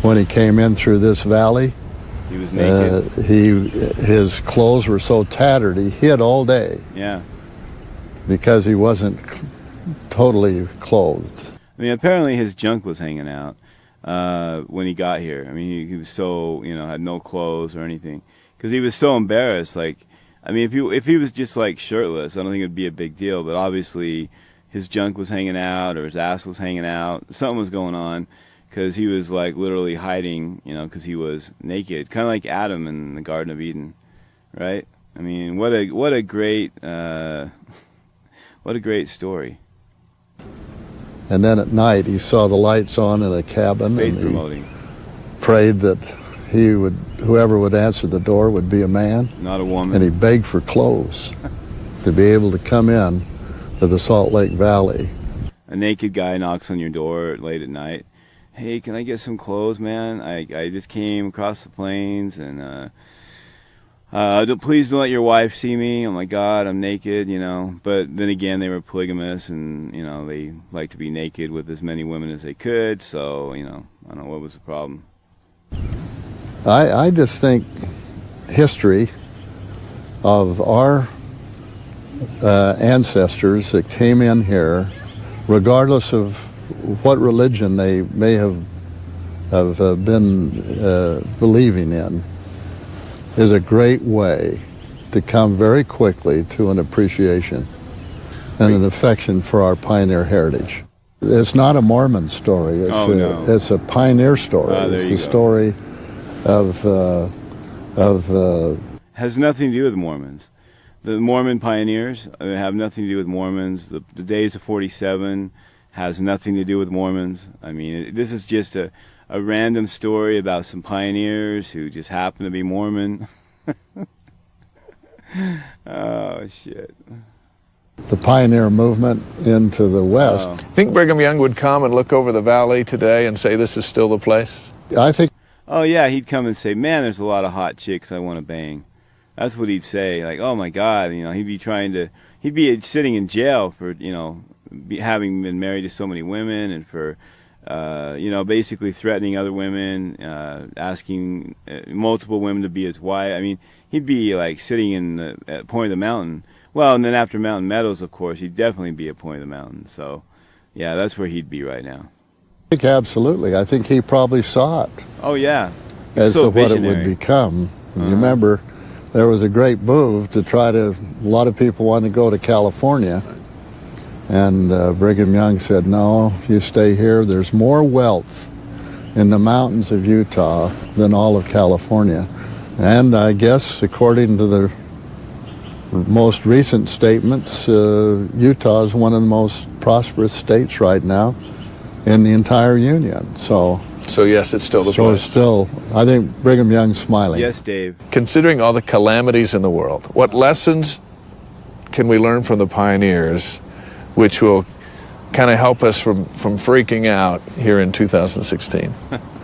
Speaker 4: When he came in through this valley,
Speaker 23: he was naked.
Speaker 4: His clothes were so tattered he hid all day.
Speaker 23: Yeah.
Speaker 4: Because he wasn't totally clothed.
Speaker 23: I mean, apparently his junk was hanging out when he got here. I mean, he was so, had no clothes or anything. Because he was so embarrassed. Like, I mean, if he was just, like, shirtless, I don't think it would be a big deal. But obviously his junk was hanging out or his ass was hanging out. Something was going on. Because he was, like, literally hiding, because he was naked. Kind of like Adam in the Garden of Eden, right? I mean, what a great story.
Speaker 4: And then at night, he saw the lights on in a cabin,
Speaker 23: Faith
Speaker 4: and
Speaker 23: promoting.
Speaker 4: He prayed that whoever would answer the door would be a man,
Speaker 23: not a woman.
Speaker 4: And he begged for clothes to be able to come in to the Salt Lake Valley.
Speaker 23: A naked guy knocks on your door late at night. Hey, can I get some clothes, man? I just came across the plains, and please don't let your wife see me. Oh my God, I'm naked, But then again, they were polygamous, and they liked to be naked with as many women as they could. So I don't know what was the problem.
Speaker 4: I just think history of our ancestors that came in here, regardless of what religion they may have been believing in, is a great way to come very quickly to an appreciation and an affection for our pioneer heritage. It's not a Mormon story. It's a pioneer story. It's the story of
Speaker 23: has nothing to do with Mormons. The Mormon pioneers have nothing to do with Mormons. The days of 47 has nothing to do with Mormons. I mean, this is just a random story about some pioneers who just happen to be Mormon. Oh, shit.
Speaker 4: The pioneer movement into the West.
Speaker 2: Think Brigham Young would come and look over the valley today and say, this is still the place?
Speaker 4: I think...
Speaker 23: Oh, yeah, he'd come and say, man, there's a lot of hot chicks I want to bang. That's what he'd say. Like, oh, my God, he'd be sitting in jail for, having been married to so many women, and for, basically threatening other women, asking multiple women to be his wife. I mean, he'd be like sitting at Point of the Mountain. Well, and then after Mountain Meadows, of course, he'd definitely be at Point of the Mountain. So, yeah, that's where he'd be right now.
Speaker 4: I think absolutely. I think he probably saw it.
Speaker 23: Oh, yeah.
Speaker 4: As to what it would become. You remember, there was a great move to a lot of people wanted to go to California. And Brigham Young said, no, you stay here. There's more wealth in the mountains of Utah than all of California. And I guess, according to the most recent statements, Utah is one of the most prosperous states right now in the entire Union. So
Speaker 2: yes, it's still the place.
Speaker 4: I think Brigham Young's smiling.
Speaker 23: Yes, Dave.
Speaker 2: Considering all the calamities in the world, what lessons can we learn from the pioneers which will kind of help us from freaking out here in 2016?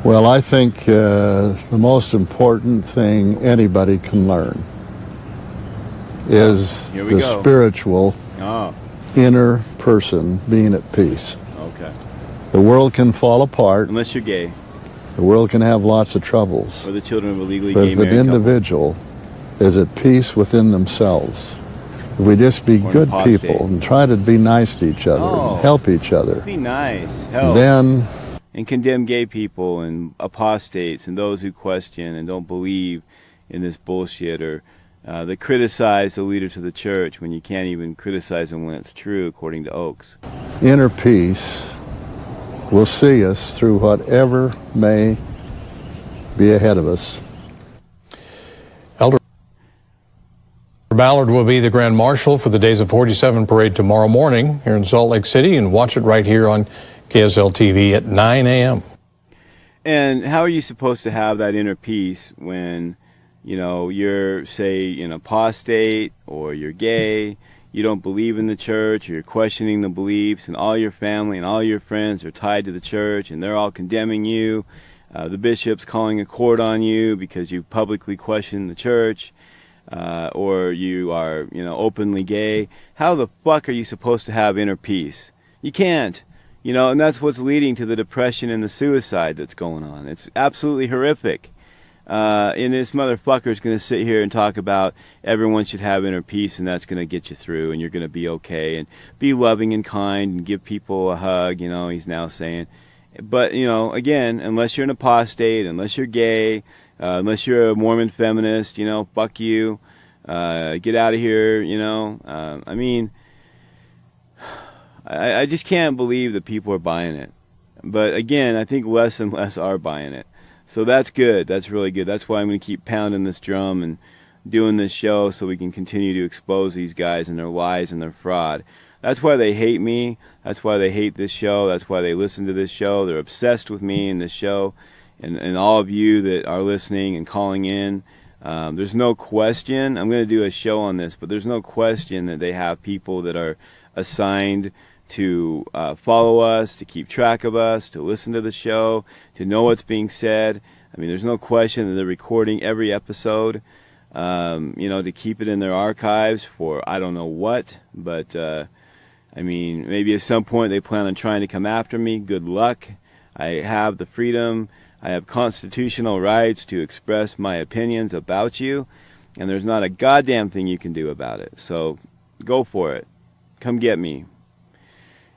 Speaker 4: Well, I think the most important thing anybody can learn is the spiritual inner person being at peace.
Speaker 23: Okay.
Speaker 4: The world can fall apart.
Speaker 23: Unless you're gay.
Speaker 4: The world can have lots of troubles.
Speaker 23: Or the children of a legally
Speaker 4: but
Speaker 23: gay
Speaker 4: if
Speaker 23: married
Speaker 4: an individual is at peace within themselves, if we just be good people and try to be nice to each other and help each other.
Speaker 23: Be nice. Help.
Speaker 4: Then...
Speaker 23: And condemn gay people and apostates and those who question and don't believe in this bullshit, or that criticize the leaders of the church when you can't even criticize them when it's true, according to Oaks.
Speaker 4: Inner peace will see us through whatever may be ahead of us.
Speaker 2: Elder
Speaker 3: Ballard will be the Grand Marshal for the Days of 47 parade tomorrow morning here in Salt Lake City, and watch it right here on KSL TV at 9 a.m.
Speaker 23: And how are you supposed to have that inner peace when, you know, you're, say, an apostate or you're gay, you don't believe in the church, or you're questioning the beliefs, and all your family and all your friends are tied to the church, and they're all condemning you. The bishop's calling a court on you because you publicly questioned the church, or you are, openly gay. How the fuck are you supposed to have inner peace? You can't. And that's what's leading to the depression and the suicide that's going on. It's absolutely horrific. And this motherfucker's going to sit here and talk about everyone should have inner peace, and that's going to get you through, and you're going to be okay, and be loving and kind, and give people a hug, he's now saying. But, again, unless you're an apostate, unless you're gay, unless you're a Mormon feminist, fuck you, get out of here, I just can't believe that people are buying it. But again, I think less and less are buying it. So that's good. That's really good. That's why I'm going to keep pounding this drum and doing this show, so we can continue to expose these guys and their lies and their fraud. That's why they hate me. That's why they hate this show. That's why they listen to this show. They're obsessed with me and this show, and all of you that are listening and calling in. There's no question. I'm going to do a show on this, but there's no question that they have people that are assigned to follow us, to keep track of us, to listen to the show, to know what's being said. There's no question that they're recording every episode, to keep it in their archives for I don't know what, but maybe at some point they plan on trying to come after me. Good luck. I have the freedom, I have constitutional rights to express my opinions about you, and there's not a goddamn thing you can do about it. So go for it. Come get me.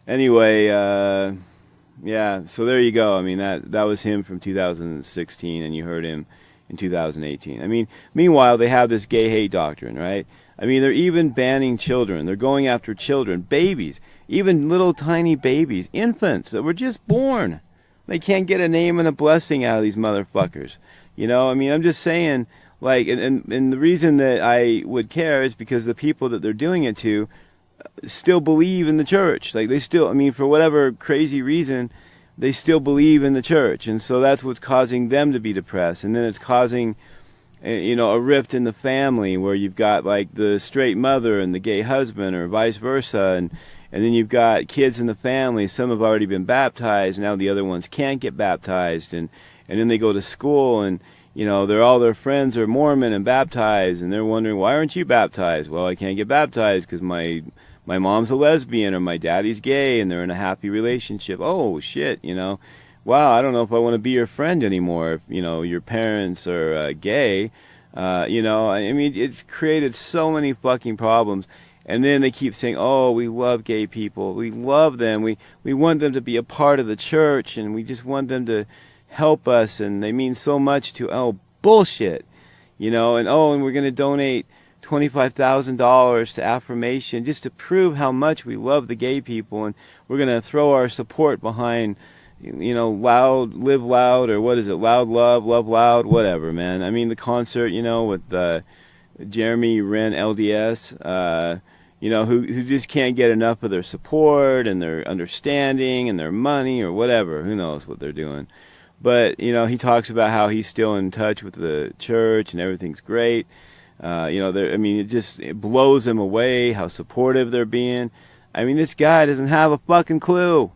Speaker 23: Anyway, yeah, so there you go. That was him from 2016, and you heard him in 2018. Meanwhile, they have this gay hate doctrine, right? They're even banning children. They're going after children, babies, even little tiny babies, infants that were just born. They can't get a name and a blessing out of these motherfuckers. I'm just saying, and the reason that I would care is because the people that they're doing it to still believe in the church. They still, for whatever crazy reason, they still believe in the church, and so that's what's causing them to be depressed. And then it's causing, a rift in the family where you've got the straight mother and the gay husband, or vice versa, and then you've got kids in the family. Some have already been baptized, now the other ones can't get baptized, and then they go to school, and all their friends are Mormon and baptized, and they're wondering, why aren't you baptized? Well, I can't get baptized because my mom's a lesbian, or my daddy's gay, and they're in a happy relationship. Oh, shit, wow, I don't know if I want to be your friend anymore if, your parents are gay. It's created so many fucking problems. And then they keep saying, oh, we love gay people. We love them. We want them to be a part of the church, and we just want them to help us, and they mean so much to, oh, bullshit. And we're going to donate $25,000 to affirmation just to prove how much we love the gay people, and we're going to throw our support behind, loud, live loud, or what is it, loud love loud, whatever, man. The concert, with Jeremy Wren LDS, who just can't get enough of their support and their understanding and their money or whatever. Who knows what they're doing. But, he talks about how he's still in touch with the church and everything's great. It blows him away how supportive they're being. This guy doesn't have a fucking clue.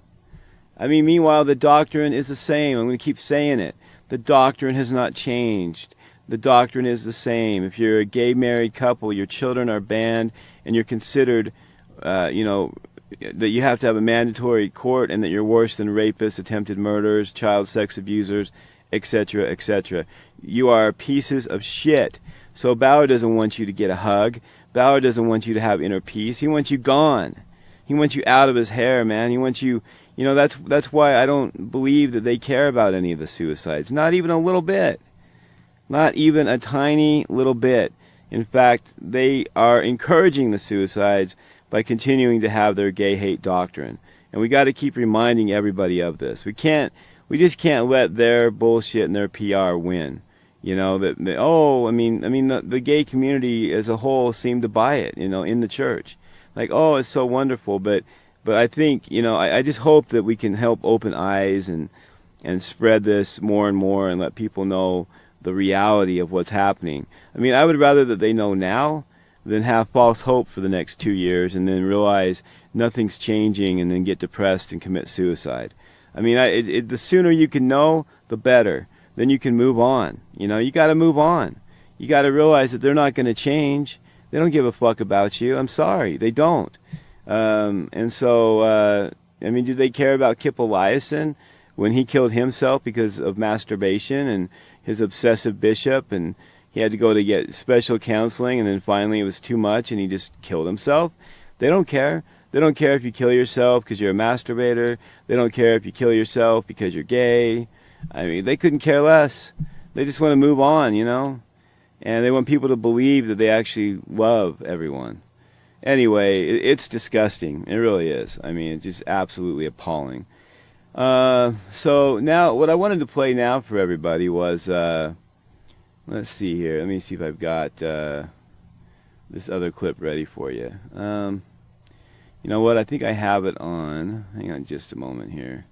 Speaker 23: Meanwhile, the doctrine is the same. I'm going to keep saying it. The doctrine has not changed. The doctrine is the same. If you're a gay married couple, your children are banned, and you're considered, that you have to have a mandatory court, and that you're worse than rapists, attempted murderers, child sex abusers, etc., etc. You are pieces of shit. So Ballard doesn't want you to get a hug. Ballard doesn't want you to have inner peace. He wants you gone. He wants you out of his hair, man. He wants you, that's why I don't believe that they care about any of the suicides. Not even a little bit. Not even a tiny little bit. In fact, they are encouraging the suicides by continuing to have their gay hate doctrine. And we got to keep reminding everybody of this. We just can't let their bullshit and their PR win. You know, the gay community as a whole seemed to buy it, you know, in the church. Like, oh, it's so wonderful. But I think, you know, I just hope that we can help open eyes and spread this more and more and let people know the reality of what's happening. I mean, I would rather that they know now than have false hope for the next 2 years and then realize nothing's changing and then get depressed and commit suicide. I mean, the sooner you can know, the better. Then you can move on. You know, you got to move on. You got to realize that they're not going to change. They don't give a fuck about you. I'm sorry, they don't. And so, I mean, did they care about Kip Eliason when he killed himself because of masturbation and his obsessive bishop, and he had to go to get special counseling, and then finally it was too much and he just killed himself? They don't care. They don't care if you kill yourself because you're a masturbator. They don't care if you kill yourself because you're gay. I mean, they couldn't care less. They just want to move on, you know? And they want people to believe that they actually love everyone. Anyway, it's disgusting. It really is. I mean, it's just absolutely appalling. So now, what I wanted to play now for everybody was, let's see here. Let me see if I've got this other clip ready for you. You know what? I think I have it on. Hang on just a moment here.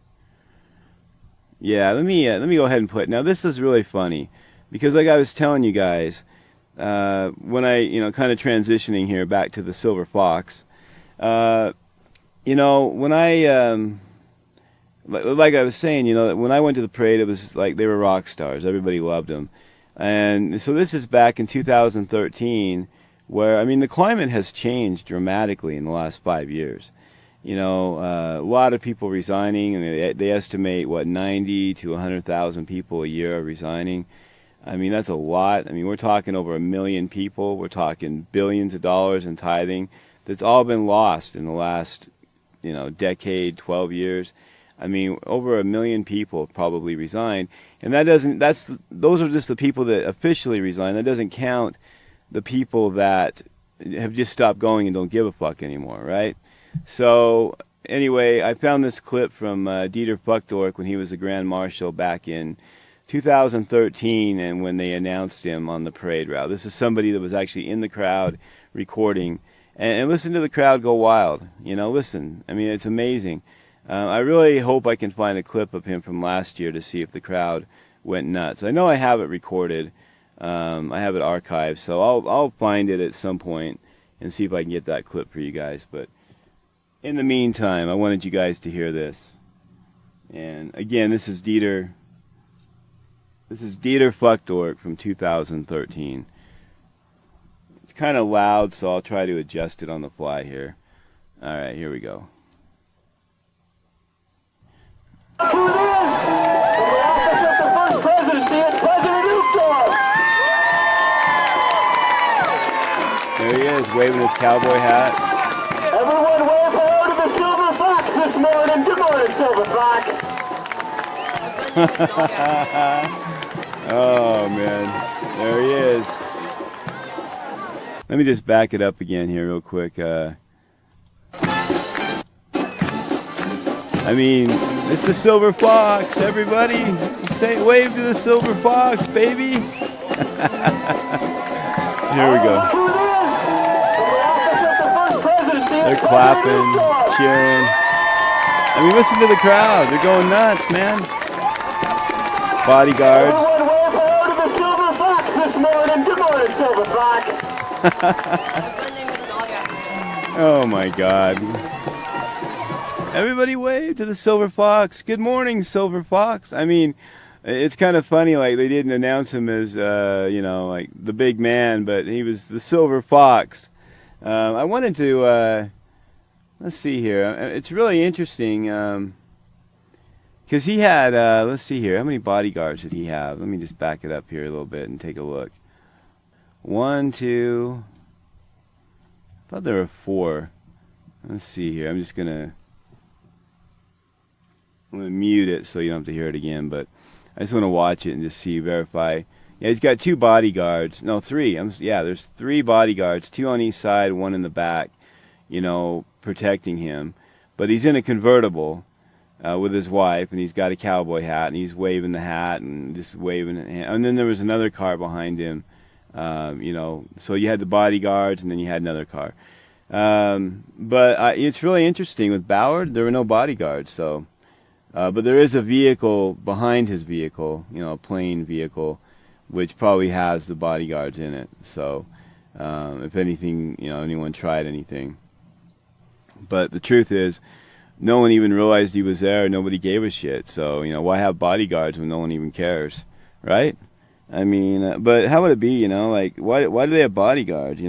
Speaker 23: Yeah, let me go ahead and play it. Now, this is really funny because, like I was telling you guys, when I, you know, kind of transitioning here back to the Silver Fox, you know, when I, like I was saying, you know, when I went to the parade, it was like they were rock stars. Everybody loved them. And so this is back in 2013, where, I mean, the climate has changed dramatically in the last 5 years. You know, a lot of people resigning, and they estimate, 90 to 100,000 people a year are resigning. I mean, that's a lot. I mean, we're talking over 1 million people. We're talking billions of dollars in tithing. That's all been lost in the last, you know, decade, 12 years. I mean, over 1 million people probably resigned. And those are just the people that officially resigned. That doesn't count the people that have just stopped going and don't give a fuck anymore, right? So, anyway, I found this clip from Dieter Uchtdorf when he was the Grand Marshal back in 2013, and when they announced him on the parade route. This is somebody that was actually in the crowd recording. And listen to the crowd go wild. You know, listen. I mean, it's amazing. I really hope I can find a clip of him from last year to see if the crowd went nuts. I know I have it recorded. I have it archived, so I'll find it at some point and see if I can get that clip for you guys. But in the meantime, I wanted you guys to hear this. And again, this is Dieter Uchtdorf from 2013. It's kind of loud, so I'll try to adjust it on the fly here. All right, here we go.
Speaker 6: To this, from the office of the First Presidency, it's President Uchtdorf.
Speaker 23: There he is, waving his cowboy hat.
Speaker 6: Everyone wave hello to the Silver Fox this morning. Good morning, Silver Fox.
Speaker 23: Oh, man. There he is. Let me just back it up again here real quick. I mean, it's the Silver Fox, everybody. Say, wave to the Silver Fox, baby. Here we go. They're clapping, cheering. I mean, listen to the crowd. They're going nuts, man. Bodyguards.
Speaker 6: Everyone wave hello to the Silver Fox this morning. Good morning, Silver Fox.
Speaker 23: Oh, my God. Everybody wave to the Silver Fox. Good morning, Silver Fox. I mean, it's kind of funny, like, they didn't announce him as, you know, like, the big man, but he was the Silver Fox. I wanted to, let's see here. It's really interesting, because he had, let's see here. How many bodyguards did he have? Let me just back it up here a little bit and take a look. 1, 2, I thought there were 4. Let's see here. I'm going to mute it so you don't have to hear it again, but I just want to watch it and just see, verify. Yeah, he's got 2 bodyguards. No, 3. There's 3 bodyguards, 2 on each side, 1 in the back, you know, protecting him. But he's in a convertible. with his wife, and he's got a cowboy hat, and he's waving the hat and just waving it. And then there was another car behind him, so you had the bodyguards, and then you had another car. But it's really interesting with Ballard. There were no bodyguards, so but there is a vehicle behind his vehicle, a plain vehicle, which probably has the bodyguards in it. So if anything, anyone tried anything. But the truth is, no one even realized he was there. Nobody gave a shit. So, why have bodyguards when no one even cares, right? I mean, but how would it be, why do they have bodyguards?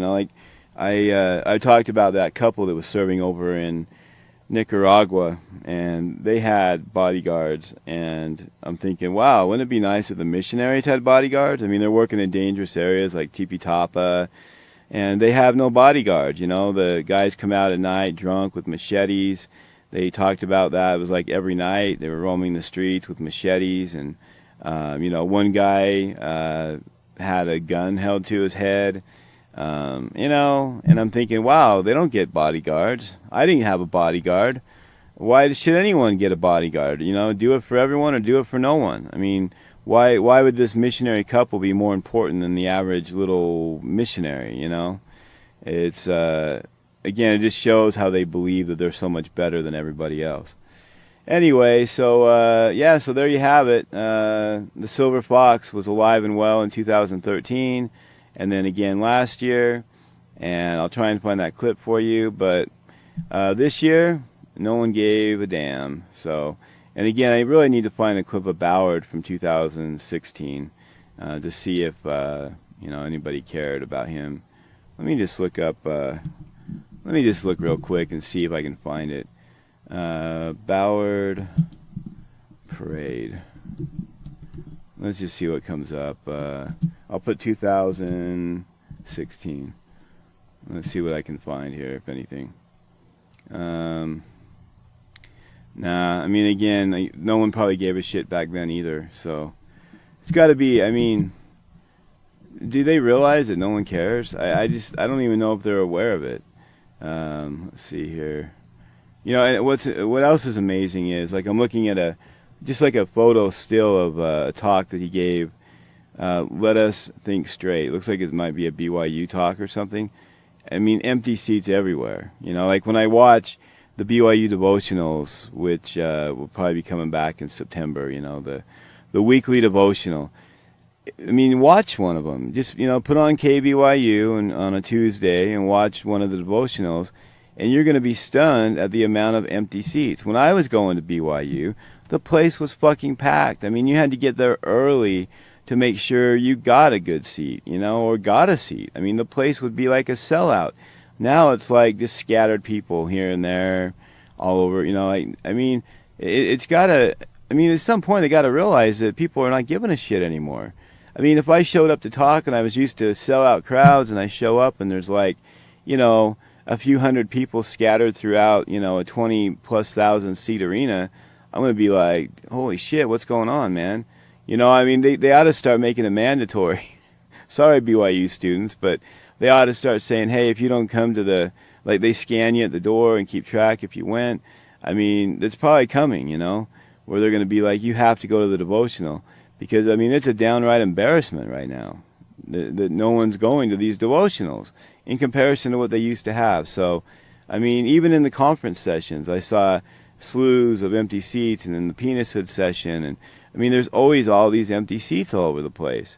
Speaker 23: I talked about that couple that was serving over in Nicaragua, and they had bodyguards, and I'm thinking, wow, wouldn't it be nice if the missionaries had bodyguards? I mean, they're working in dangerous areas like Tipitapa, and they have no bodyguards. The guys come out at night drunk with machetes. They talked about that. It was like every night they were roaming the streets with machetes, and one guy had a gun held to his head, and I'm thinking, wow, they don't get bodyguards. I didn't have a bodyguard. Why should anyone get a bodyguard? Do it for everyone or do it for no one? I mean, why would this missionary couple be more important than the average little missionary? It's again, it just shows how they believe that they're so much better than everybody else. Anyway, so so there you have it. The Silver Fox was alive and well in 2013, and then again last year. And I'll try and find that clip for you. But this year, no one gave a damn. So, and again, I really need to find a clip of Ballard from 2016 to see if anybody cared about him. Let me just look up. Let me just look real quick and see if I can find it. Ballard Parade. Let's just see what comes up. I'll put 2016. Let's see what I can find here, if anything. Nah, I mean, again, no one probably gave a shit back then either. So it's got to be, I mean, do they realize that no one cares? I don't even know if they're aware of it. Let's see here. And what else is amazing is, like, I'm looking at just like a photo still of a talk that he gave. Let us think straight. It looks like it might be a BYU talk or something. I mean, empty seats everywhere. Like when I watch the BYU devotionals, which will probably be coming back in September, the weekly devotional. I mean, watch one of them. Just, put on KBYU on a Tuesday and watch one of the devotionals, and you're going to be stunned at the amount of empty seats. When I was going to BYU, the place was fucking packed. I mean, you had to get there early to make sure you got a good seat, or got a seat. I mean, the place would be like a sellout. Now it's like just scattered people here and there, all over. I mean, it's got to. I mean, at some point they got to realize that people are not giving a shit anymore. I mean, if I showed up to talk and I was used to sellout crowds, and I show up and there's like, a few hundred people scattered throughout, a 20,000+ seat arena, I'm gonna be like, holy shit, what's going on, man? I mean, they ought to start making it mandatory. Sorry, BYU students, but they ought to start saying, hey, if you don't come to they scan you at the door and keep track if you went. I mean, it's probably coming, where they're going to be like, you have to go to the devotional. Because, I mean, it's a downright embarrassment right now that no one's going to these devotionals in comparison to what they used to have. So, I mean, even in the conference sessions, I saw slews of empty seats, and then the penishood session, and I mean, there's always all these empty seats all over the place,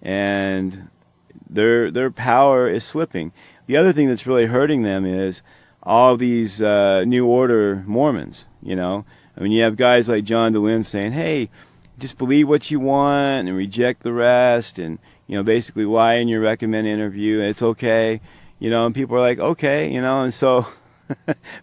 Speaker 23: and their power is slipping. The other thing that's really hurting them is all these New Order Mormons. I mean, you have guys like John Dallin saying, "Hey, just believe what you want and reject the rest," and basically lie in your recommend interview, and it's okay. And people are like, okay, and so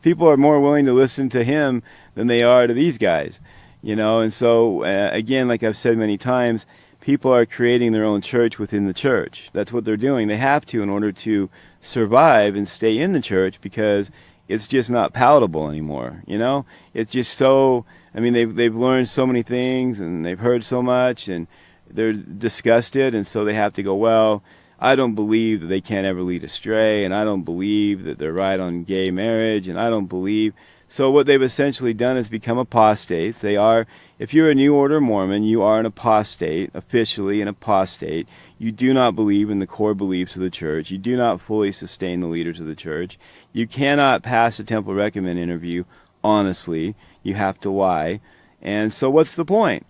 Speaker 23: people are more willing to listen to him than they are to these guys. And so, again, like I've said many times, people are creating their own church within the church. That's what they're doing. They have to in order to survive and stay in the church, because it's just not palatable anymore. It's just so, I mean, they've learned so many things, and they've heard so much, and they're disgusted, and so they have to go, well, I don't believe that they can't ever lead astray, and I don't believe that they're right on gay marriage, and I don't believe. So what they've essentially done is become apostates. They are, if you're a New Order Mormon, you are an apostate, officially an apostate. You do not believe in the core beliefs of the church. You do not fully sustain the leaders of the church. You cannot pass a temple recommend interview honestly. You have to lie. And so what's the point?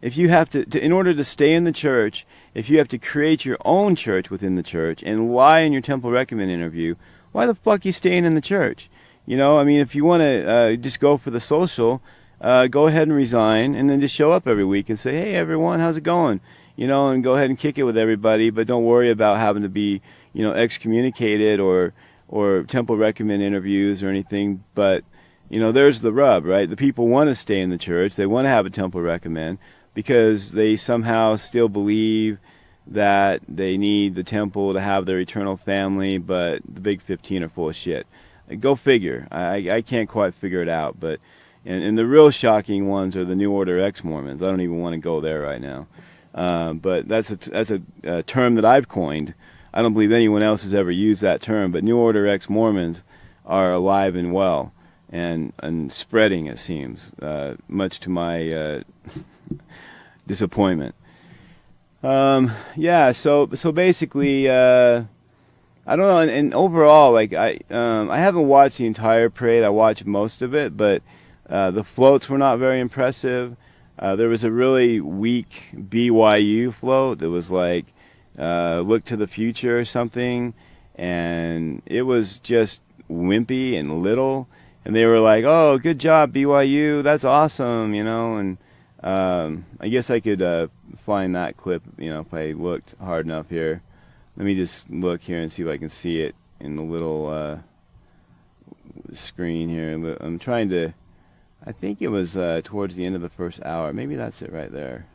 Speaker 23: If you have to, in order to stay in the church, if you have to create your own church within the church and lie in your temple recommend interview, why the fuck are you staying in the church? You know, I mean, if you want to just go for the social, go ahead and resign and then just show up every week and say, hey, everyone, how's it going? You know, and go ahead and kick it with everybody, but don't worry about having to be, you know, excommunicated or temple recommend interviews or anything. But, you know, there's the rub, right? The people want to stay in the church. They want to have a temple recommend because they somehow still believe that they need the temple to have their eternal family, but the big 15 are full of shit. Go figure. I can't quite figure it out. But and the real shocking ones are the New Order ex-Mormons. I don't even want to go there right now. But that's a term that I've coined. I don't believe anyone else has ever used that term. But New Order ex-Mormons are alive and well and spreading, it seems, much to my disappointment. Yeah. So basically. I don't know, and overall, like I haven't watched the entire parade. I watched most of it, but the floats were not very impressive. There was a really weak BYU float that was like "Look to the Future" or something, and it was just wimpy and little. And they were like, "Oh, good job, BYU! That's awesome," you know. And I guess I could find that clip, you know, if I looked hard enough here. Let me just look here and see if I can see it in the little screen here. I'm trying to, I think it was towards the end of the first hour. Maybe that's it right there.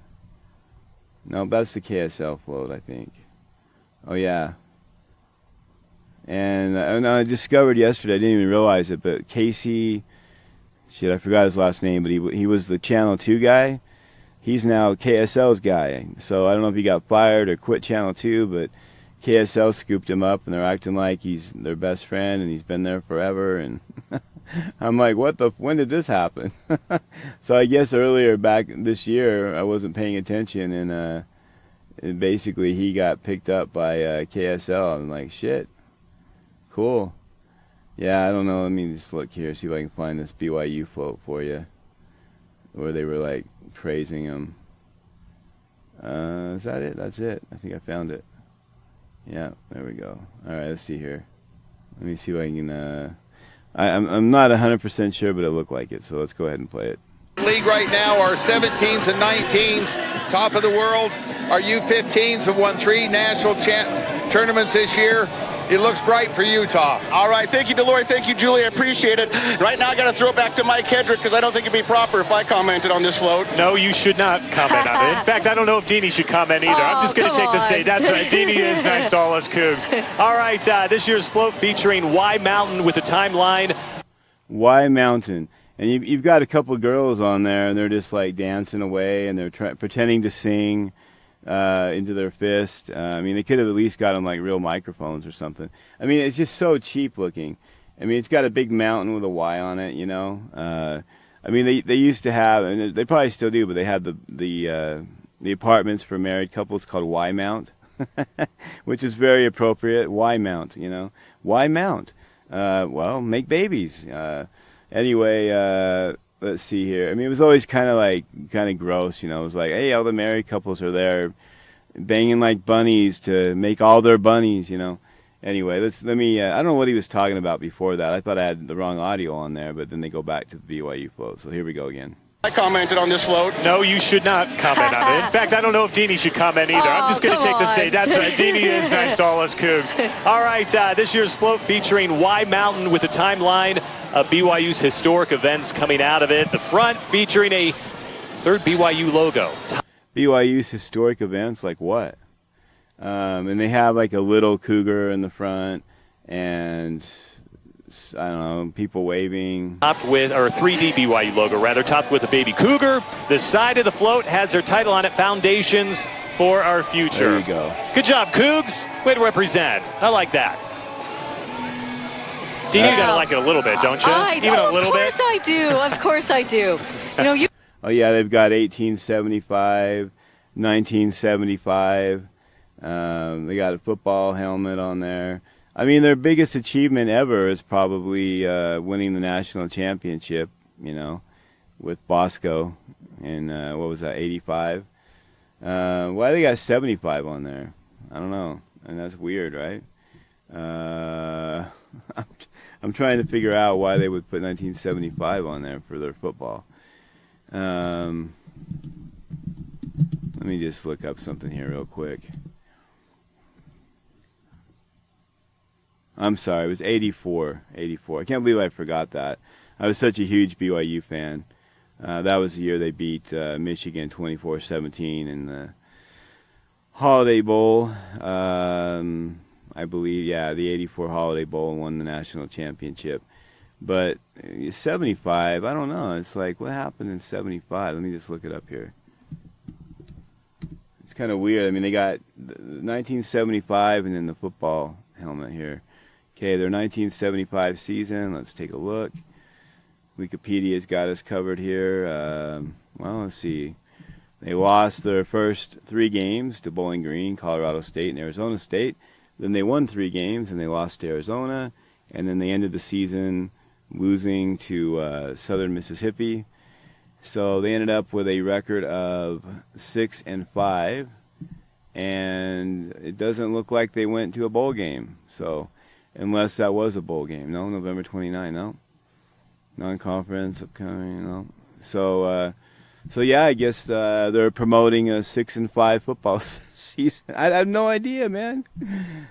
Speaker 23: No, that's the KSL float, I think. Oh, yeah. And I discovered yesterday, I didn't even realize it, but Casey, shit, I forgot his last name, but he was the Channel 2 guy. He's now KSL's guy. So I don't know if he got fired or quit Channel 2, but KSL scooped him up, and they're acting like he's their best friend, and he's been there forever. And I'm like, when did this happen? So I guess earlier back this year, I wasn't paying attention, and basically he got picked up by KSL. I'm like, shit, cool. Yeah, I don't know. Let me just look here, see if I can find this BYU float for you, where they were like praising him. Is that it? That's it. I think I found it. Yeah, there we go. All right, let's see here. Let me see if I can. I'm not 100% sure, but it looked like it. So let's go ahead and play it.
Speaker 7: League right now are 17s and 19s, top of the world. Our U15s have won 3 national tournaments this year. It looks bright for Utah.
Speaker 8: All right, thank you, Delory. Thank you, Julie. I appreciate it. Right now, I got to throw it back to Mike Hedrick because I don't think it'd be proper if I commented on this float.
Speaker 1: No, you should not comment on it. In fact, I don't know if Deanie should comment either. I'm just going to take the stage. That's right. Deanie is nice to all us Cougs. All right, this year's float featuring Y Mountain with a timeline.
Speaker 23: Y Mountain. And you've got a couple of girls on there, and they're just like dancing away, and they're pretending to sing into their fist. I mean, they could have at least got them like real microphones or something. I mean, it's just so cheap looking. I mean, it's got a big mountain with a Y on it, you know. I mean, they used to have, and they probably still do, but they had the apartments for married couples called Y Mount, which is very appropriate. Y Mount, you know. Y Mount. Well, make babies. Anyway, let's see here. I mean, it was always kind of gross, you know. It was like, hey, all the married couples are there banging like bunnies to make all their bunnies, you know. Anyway, let me, I don't know what he was talking about before that. I thought I had the wrong audio on there, but then they go back to the BYU float. So here we go again.
Speaker 8: I commented on this float.
Speaker 1: No, you should not comment on it. In fact, I don't know if Deanie should comment either. I'm just going to take the stage. That's right. Deanie is nice to all us Cougs. All right, this year's float featuring Y Mountain with a timeline of BYU's historic events coming out of it. The front featuring a third BYU logo.
Speaker 23: BYU's historic events, like what? And they have like a little cougar in the front, and I don't know, people waving.
Speaker 1: Topped with, or 3D BYU logo rather, topped with a baby cougar. The side of the float has their title on it, Foundations for Our Future.
Speaker 23: There you go.
Speaker 1: Good job, Cougs. Way to represent. I like that. Dee, you gotta like it a little bit, don't you? Even a little bit.
Speaker 9: Of course I do. Of course I do. You know, you.
Speaker 23: Oh yeah, they've got 1875, 1975. They got a football helmet on there. I mean, their biggest achievement ever is probably winning the national championship, you know, with Bosco in, what was that, 85? Why they got 75 on there? I don't know. And that's weird, right? I'm trying to figure out why they would put 1975 on there for their football. Let me just look up something here real quick. I'm sorry, it was 84. I can't believe I forgot that. I was such a huge BYU fan. That was the year they beat Michigan 24-17 in the Holiday Bowl. I believe, yeah, the 84 Holiday Bowl, and won the national championship. But 75, I don't know. It's like, what happened in 75? Let me just look it up here. It's kind of weird. I mean, they got 1975 and then the football helmet here. Okay, their 1975 season. Let's take a look. Wikipedia's got us covered here. Well, let's see. They lost their first 3 games to Bowling Green, Colorado State, and Arizona State. Then they won 3 games, and they lost to Arizona. And then they ended the season losing to Southern Mississippi. So they ended up with a record of 6-5. And it doesn't look like they went to a bowl game. So, unless that was a bowl game. No, November 29, no. Non-conference upcoming, no. So yeah, I guess they're promoting a 6-5 football season. I have no idea, man.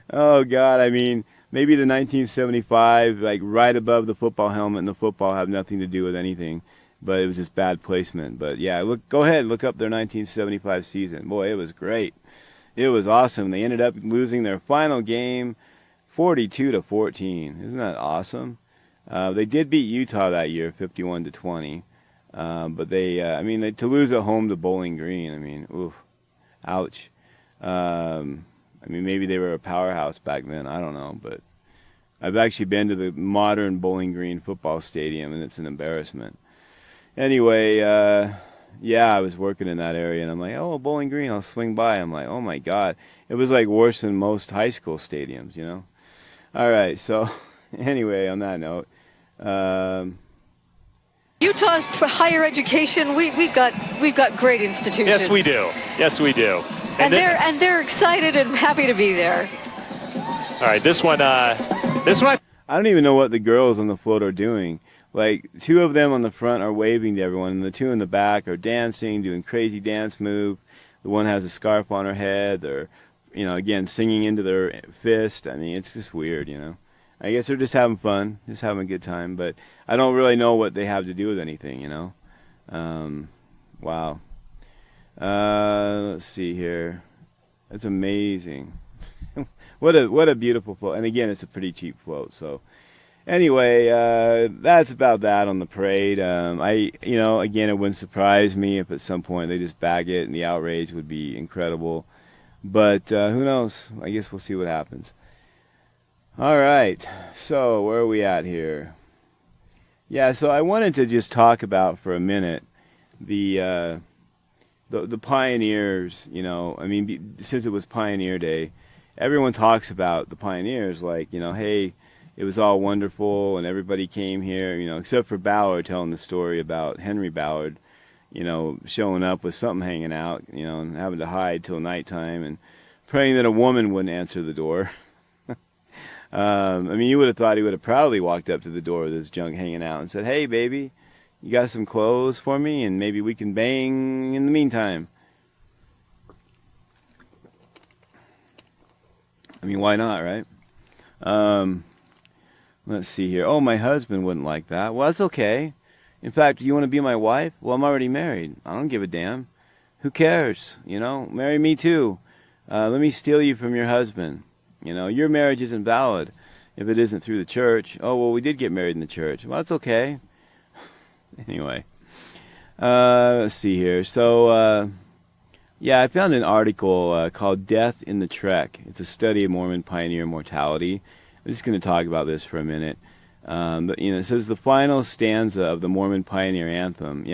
Speaker 23: Oh God, I mean, maybe the 1975, like right above the football helmet and the football have nothing to do with anything, but it was just bad placement. But yeah, go ahead, look up their 1975 season. Boy, it was great. It was awesome. They ended up losing their final game 42-14. Isn't that awesome? They did beat Utah that year, 51-20. But they, I mean, to lose at home to Bowling Green, I mean, oof, ouch. I mean, maybe they were a powerhouse back then. I don't know, but I've actually been to the modern Bowling Green football stadium, and it's an embarrassment. Anyway, yeah, I was working in that area, and I'm like, oh, Bowling Green, I'll swing by. I'm like, oh my God, it was like worse than most high school stadiums, you know. All right, so anyway, on that note.
Speaker 9: Utah's higher education, we've got great institutions.
Speaker 1: Yes, we do. Yes, we do.
Speaker 9: And they're excited and happy to be there.
Speaker 1: All right, this one. I
Speaker 23: don't even know what the girls on the float are doing. Like 2 of them on the front are waving to everyone, and the 2 in the back are dancing, doing crazy dance move. The one has a scarf on her head. They're, you know, again singing into their fist. I mean, it's just weird, you know. I guess they're just having fun, just having a good time. But I don't really know what they have to do with anything, you know. Wow. Let's see here. That's amazing. what a beautiful float. And again, it's a pretty cheap float. So anyway, that's about that on the parade. You know, again, it wouldn't surprise me if at some point they just bag it, and the outrage would be incredible. But who knows? I guess we'll see what happens. All right, so where are we at here? Yeah, so I wanted to just talk about for a minute the pioneers. You know, I mean, since it was Pioneer Day, everyone talks about the pioneers, like, you know, hey, it was all wonderful and everybody came here, you know, except for Ballard telling the story about Henry Ballard, you know, showing up with something hanging out, you know, and having to hide till nighttime and praying that a woman wouldn't answer the door. I mean, you would have thought he would have proudly walked up to the door with his junk hanging out and said, hey, baby, you got some clothes for me, and maybe we can bang in the meantime. I mean, why not, right? Let's see here. Oh, my husband wouldn't like that. Well, that's okay. In fact, you want to be my wife? Well, I'm already married. I don't give a damn. Who cares? You know, marry me too. Let me steal you from your husband. You know, your marriage isn't valid if it isn't through the church. Oh, well, we did get married in the church. Well, that's okay. Anyway, let's see here. So, yeah, I found an article called Death in the Trek. It's a study of Mormon pioneer mortality. I'm just going to talk about this for a minute. But, it says the final stanza of the Mormon Pioneer Anthem,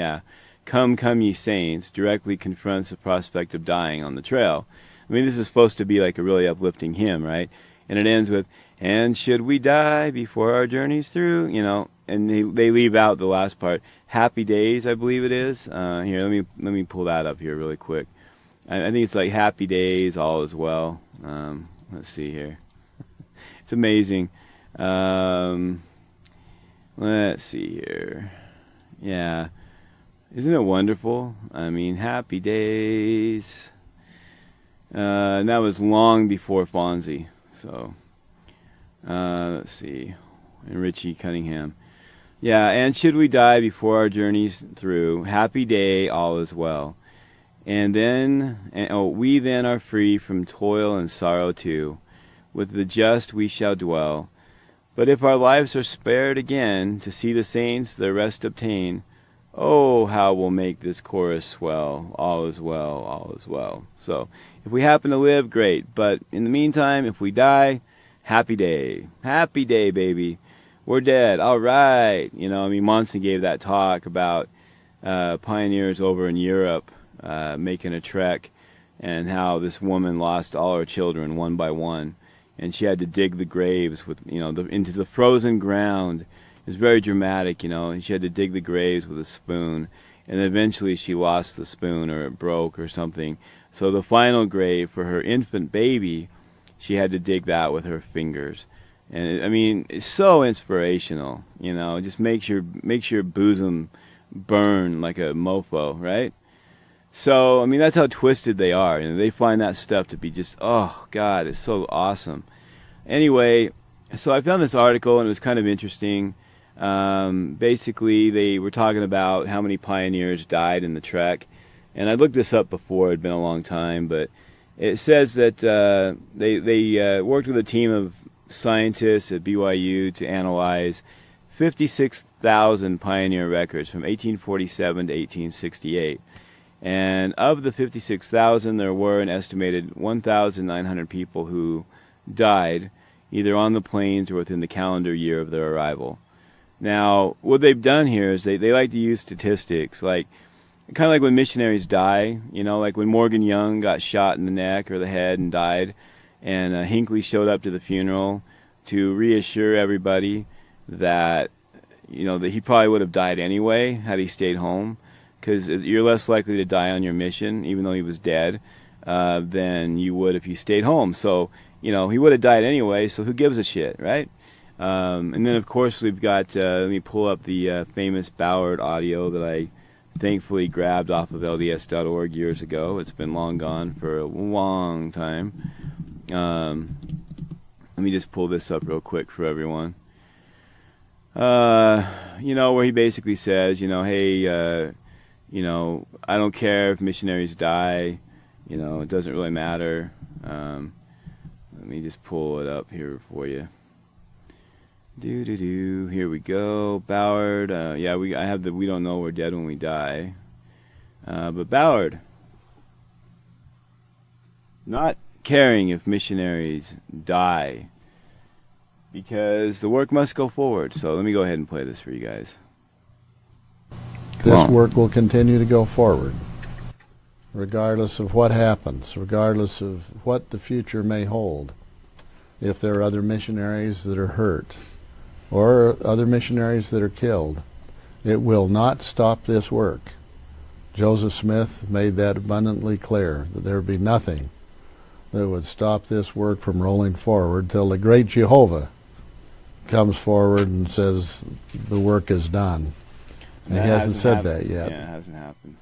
Speaker 23: "Come, come ye saints," directly confronts the prospect of dying on the trail. I mean, this is supposed to be like a really uplifting hymn, right? And it ends with, "And should we die before our journey's through," and they leave out the last part. Happy days, I believe it is. Here, let me pull that up here really quick. I think it's like happy days, all is well. Let's see here. It's amazing. Let's see here. Yeah. Isn't it wonderful? I mean, happy days. And that was long before Fonzie. So, let's see. And Richie Cunningham. Yeah, and should we die before our journey's through, happy day, all is well. And then, we then are free from toil and sorrow too. With the just we shall dwell. But if our lives are spared again to see the saints their rest obtain, oh, how we'll make this chorus swell. All is well, all is well. So, if we happen to live, great. But in the meantime, if we die, happy day. Happy day, baby. We're dead. All right. Monson gave that talk about pioneers over in Europe making a trek, and how this woman lost all her children one by one, and she had to dig the graves with into the frozen ground. It was very dramatic, and she had to dig the graves with a spoon, and eventually she lost the spoon, or it broke or something. So the final grave for her infant baby, she had to dig that with her fingers. And it's so inspirational, just makes your bosom burn like a mofo, right? So, that's how twisted they are. They find that stuff to be just, oh, God, it's so awesome. Anyway, so I found this article, and it was kind of interesting. Basically, they were talking about how many pioneers died in the trek. And I looked this up before. It had been a long time. But it says that they worked with a team of scientists at BYU to analyze 56,000 pioneer records from 1847 to 1868. And of the 56,000, there were an estimated 1,900 people who died either on the plains or within the calendar year of their arrival. Now, what they've done here is they like to use statistics, kind of like when missionaries die, like when Morgan Young got shot in the neck or the head and died, and Hinckley showed up to the funeral to reassure everybody that, that he probably would have died anyway had he stayed home, because you're less likely to die on your mission, even though he was dead, than you would if you stayed home. So, he would have died anyway, so who gives a shit, right? And then, of course, we've got, let me pull up the famous Ballard audio that I thankfully grabbed off of LDS.org years ago. It's been long gone for a long time. Let me just pull this up real quick for everyone. Where he basically says, hey, I don't care if missionaries die, it doesn't really matter. Let me just pull it up here for you. Here we go. Ballard. I have the "we don't know we're dead when we die." But Ballard, not caring if missionaries die, because the work must go forward. So let me go ahead and play this for you guys.
Speaker 4: This work will continue to go forward, regardless of what happens, regardless of what the future may hold. If there are other missionaries that are hurt, or other missionaries that are killed, it will not stop this work. Joseph Smith made that abundantly clear, that there would be nothing that would stop this work from rolling forward till the great Jehovah comes forward and says the work is done. And he hasn't said that yet.
Speaker 23: Yeah, it hasn't happened.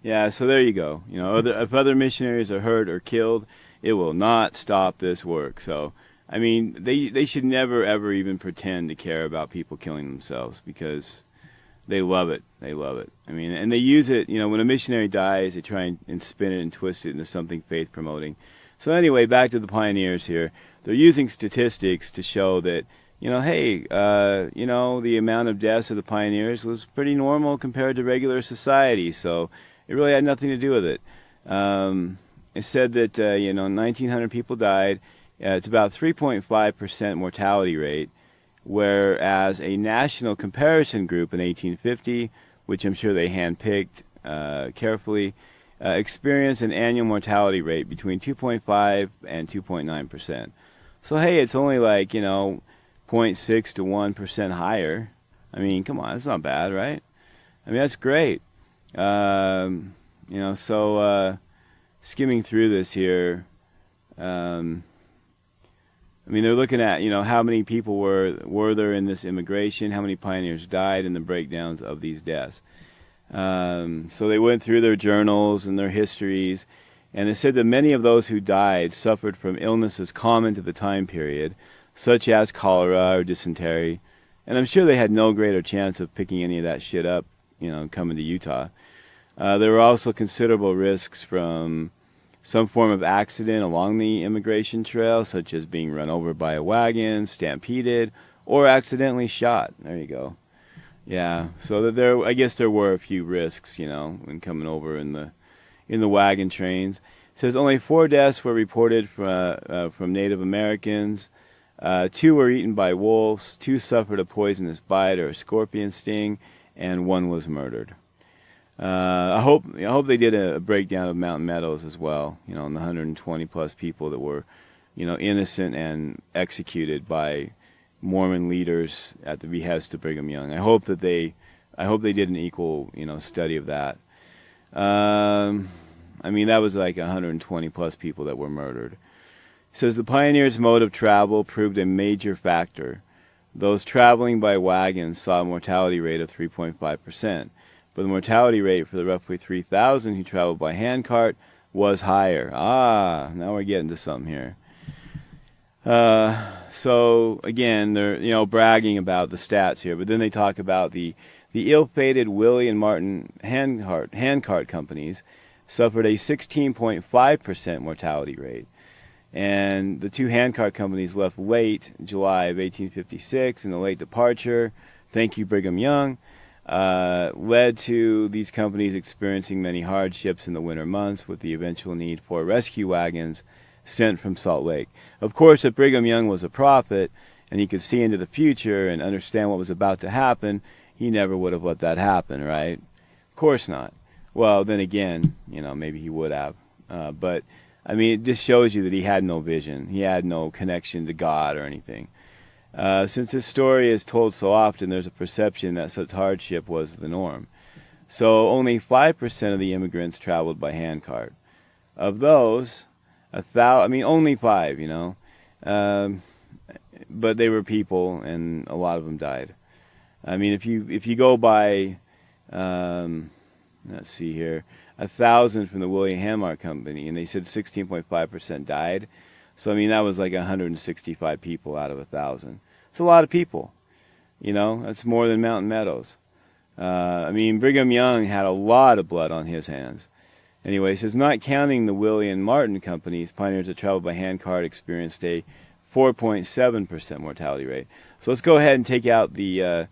Speaker 23: Yeah, so there you go. If other missionaries are hurt or killed, it will not stop this work. So, they should never, ever even pretend to care about people killing themselves, because they love it. They love it. And they use it, when a missionary dies, they try and spin it and twist it into something faith-promoting. So anyway, back to the pioneers here. They're using statistics to show that, the amount of deaths of the pioneers was pretty normal compared to regular society, so it really had nothing to do with it. It said that, 1,900 people died. It's about 3.5% mortality rate. whereas a national comparison group in 1850, which I'm sure they handpicked carefully, experienced an annual mortality rate between 2.5 and 2.9%. So hey, it's only like, 0.6 to 1% higher. I mean, come on, that's not bad, right? I mean, that's great. Skimming through this here, they're looking at, how many people were there in this immigration, how many pioneers died, and the breakdowns of these deaths. So they went through their journals and their histories, and they said that many of those who died suffered from illnesses common to the time period, such as cholera or dysentery. And I'm sure they had no greater chance of picking any of that shit up, coming to Utah. There were also considerable risks from some form of accident along the immigration trail, such as being run over by a wagon, stampeded, or accidentally shot. There you go. Yeah, so that I guess there were a few risks, when coming over in the wagon trains. It says only 4 deaths were reported from Native Americans. 2 were eaten by wolves. 2 suffered a poisonous bite or a scorpion sting, and 1 was murdered. I hope they did a breakdown of Mountain Meadows as well. And the 120 plus people that were, innocent and executed by Mormon leaders at the behest of Brigham Young. I hope they did an equal, study of that. That was like 120 plus people that were murdered. It says the pioneers' mode of travel proved a major factor. Those traveling by wagons saw a mortality rate of 3.5%, but the mortality rate for the roughly 3,000 who traveled by handcart was higher. Now we're getting to something here. So again, they're bragging about the stats here, but then they talk about the ill-fated Willie and Martin handcart companies suffered a 16.5% mortality rate, and the 2 handcart companies left late July of 1856, and the late departure, thank you Brigham Young, led to these companies experiencing many hardships in the winter months, with the eventual need for rescue wagons sent from Salt Lake. Of course, if Brigham Young was a prophet and he could see into the future and understand what was about to happen, he never would have let that happen, right? Of course not. Well, then again, maybe he would have. But, it just shows you that he had no vision. He had no connection to God or anything. Since this story is told so often, there's a perception that such hardship was the norm. So only 5% of the immigrants traveled by handcart. Of those, only 5, but they were people, and a lot of them died. If you go by, let's see here, 1,000 from the William Handcart Company, and they said 16.5% died. So that was like 165 people out of 1,000. It's a lot of people. That's more than Mountain Meadows. Brigham Young had a lot of blood on his hands. Anyway, it says, not counting the Willie and Martin companies, pioneers that traveled by handcart experienced a 4.7% mortality rate. So let's go ahead and take out the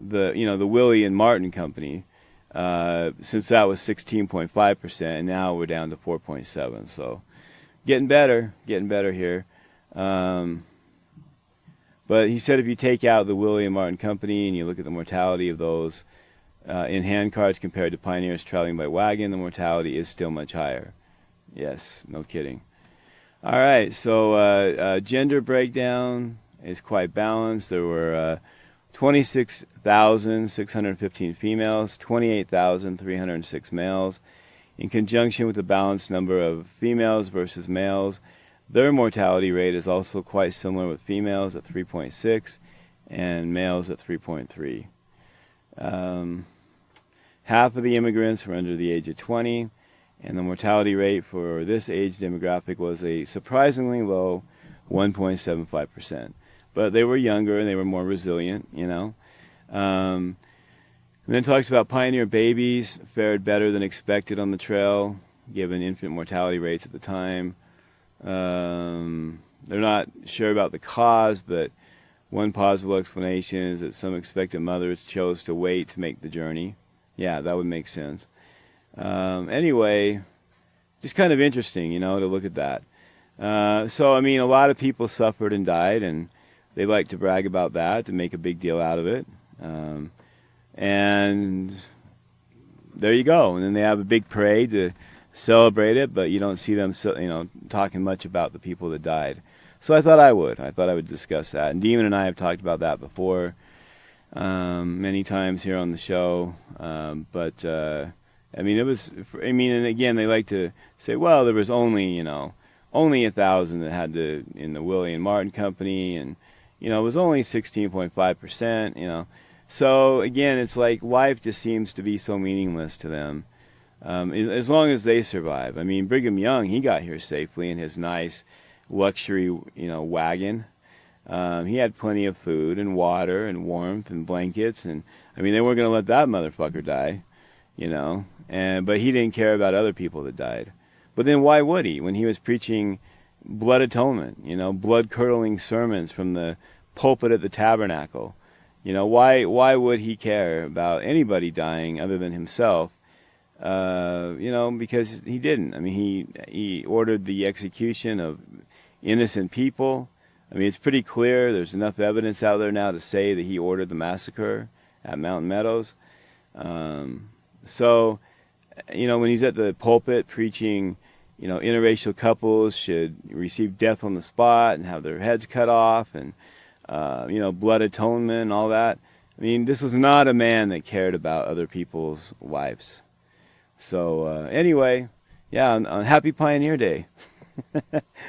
Speaker 23: Willie and Martin company, since that was 16.5%, and now we're down to 4.7. So getting better here. But he said if you take out the Willie and Martin company and you look at the mortality of those in handcarts compared to pioneers traveling by wagon, the mortality is still much higher. Yes, no kidding. All right, so gender breakdown is quite balanced. There were 26,615 females, 28,306 males. In conjunction with the balanced number of females versus males, their mortality rate is also quite similar, with females at 3.6 and males at 3.3. Half of the immigrants were under the age of 20, and the mortality rate for this age demographic was a surprisingly low 1.75%. But they were younger and they were more resilient, And then it talks about pioneer babies fared better than expected on the trail, given infant mortality rates at the time. They're not sure about the cause, but one possible explanation is that some expectant mothers chose to wait to make the journey. Yeah, that would make sense. Anyway, just kind of interesting, to look at that. So, a lot of people suffered and died, and they like to brag about that, to make a big deal out of it. And there you go. And then they have a big parade to celebrate it, but you don't see them, talking much about the people that died. So I thought I would discuss that. And Demon and I have talked about that before, many times here on the show. And again, they like to say, well, there was only 1,000 that had to, in the Willie and Martin Company, and, it was only 16.5%, So, again, it's like life just seems to be so meaningless to them, as long as they survive. I mean, Brigham Young, he got here safely in his nice luxury, wagon. He had plenty of food and water and warmth and blankets, and, they weren't going to let that motherfucker die, but he didn't care about other people that died. But then why would he? When he was preaching blood atonement, blood-curdling sermons from the pulpit at the tabernacle, why would he care about anybody dying other than himself? Because he didn't. He ordered the execution of innocent people. It's pretty clear. There's enough evidence out there now to say that he ordered the massacre at Mountain Meadows. So, when he's at the pulpit preaching, interracial couples should receive death on the spot and have their heads cut off, and, blood atonement and all that. This was not a man that cared about other people's lives. So, anyway, yeah, on Happy Pioneer Day.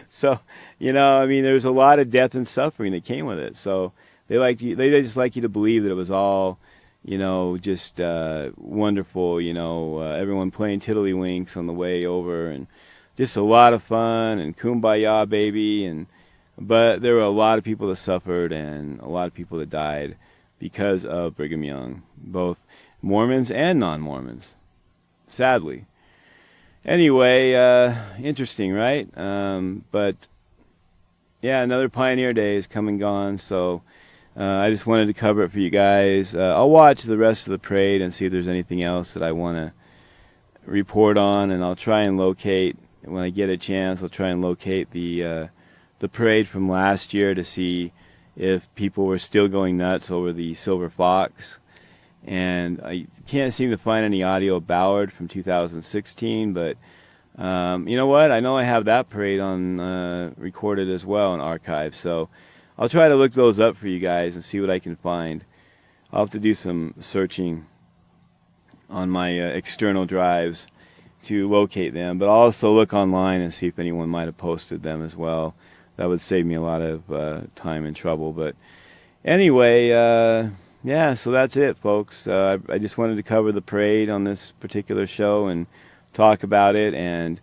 Speaker 23: So, there's a lot of death and suffering that came with it. So they just like you to believe that it was all, just wonderful, everyone playing tiddlywinks on the way over, and just a lot of fun and kumbaya, baby. But there were a lot of people that suffered and a lot of people that died because of Brigham Young, both Mormons and non-Mormons, sadly. Anyway, interesting, right? But yeah, another Pioneer Day is come and gone, so I just wanted to cover it for you guys. I'll watch the rest of the parade and see if there's anything else that I want to report on, and I'll try and locate, when I get a chance, I'll try and locate the parade from last year to see if people were still going nuts over the Silver Fox. And I can't seem to find any audio of Ballard from 2016, but you know what? I know I have that parade on recorded as well in archive, so I'll try to look those up for you guys and see what I can find. I'll have to do some searching on my external drives to locate them, but I'll also look online and see if anyone might have posted them as well. That would save me a lot of time and trouble. But anyway, yeah, so that's it, folks. I just wanted to cover the parade on this particular show and talk about it, and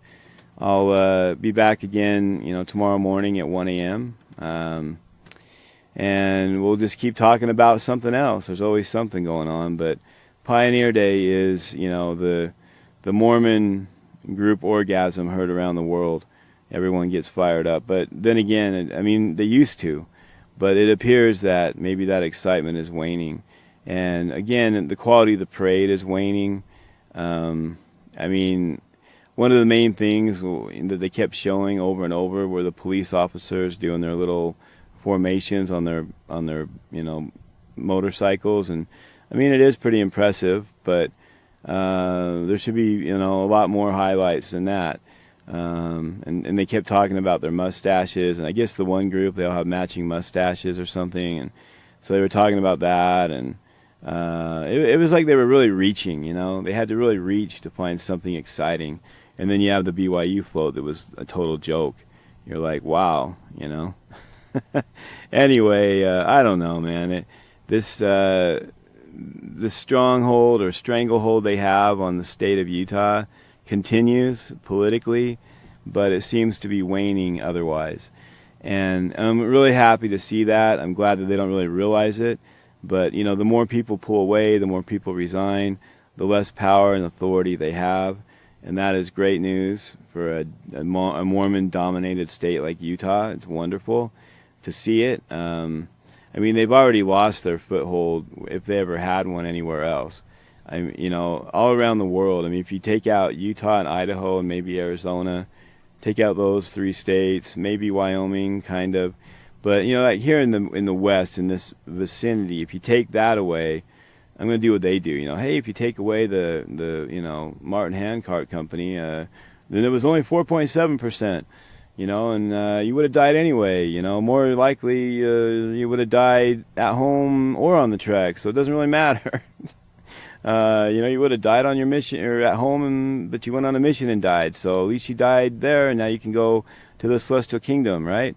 Speaker 23: I'll be back again, tomorrow morning at 1 a.m. And we'll just keep talking about something else. There's always something going on, but Pioneer Day is, the Mormon group orgasm heard around the world. Everyone gets fired up. But then again, they used to. But it appears that maybe that excitement is waning. And again, the quality of the parade is waning. One of the main things that they kept showing over and over were the police officers doing their little formations on their motorcycles. And it is pretty impressive, but there should be a lot more highlights than that. And they kept talking about their mustaches, and I guess the one group, they all have matching mustaches or something, and so they were talking about that, and it was like they were really reaching, they had to really reach to find something exciting. And then you have the BYU float that was a total joke. You're like, wow, Anyway, I don't know, man. This stronghold or stranglehold they have on the state of Utah continues politically, but it seems to be waning otherwise. And I'm really happy to see that. I'm glad that they don't really realize it. But, the more people pull away, the more people resign, the less power and authority they have. And that is great news for a Mormon-dominated state like Utah. It's wonderful to see it. They've already lost their foothold, if they ever had one anywhere else. All around the world. If you take out Utah and Idaho and maybe Arizona, take out those three states, maybe Wyoming, kind of. But like here in the West, in this vicinity, if you take that away, I'm going to do what they do. Hey, if you take away the Martin Handcart Company, then it was only 4.7%. And you would have died anyway. More likely you would have died at home or on the track. So it doesn't really matter. You would have died on your mission or at home, but you went on a mission and died. So at least you died there, and now you can go to the celestial kingdom, right?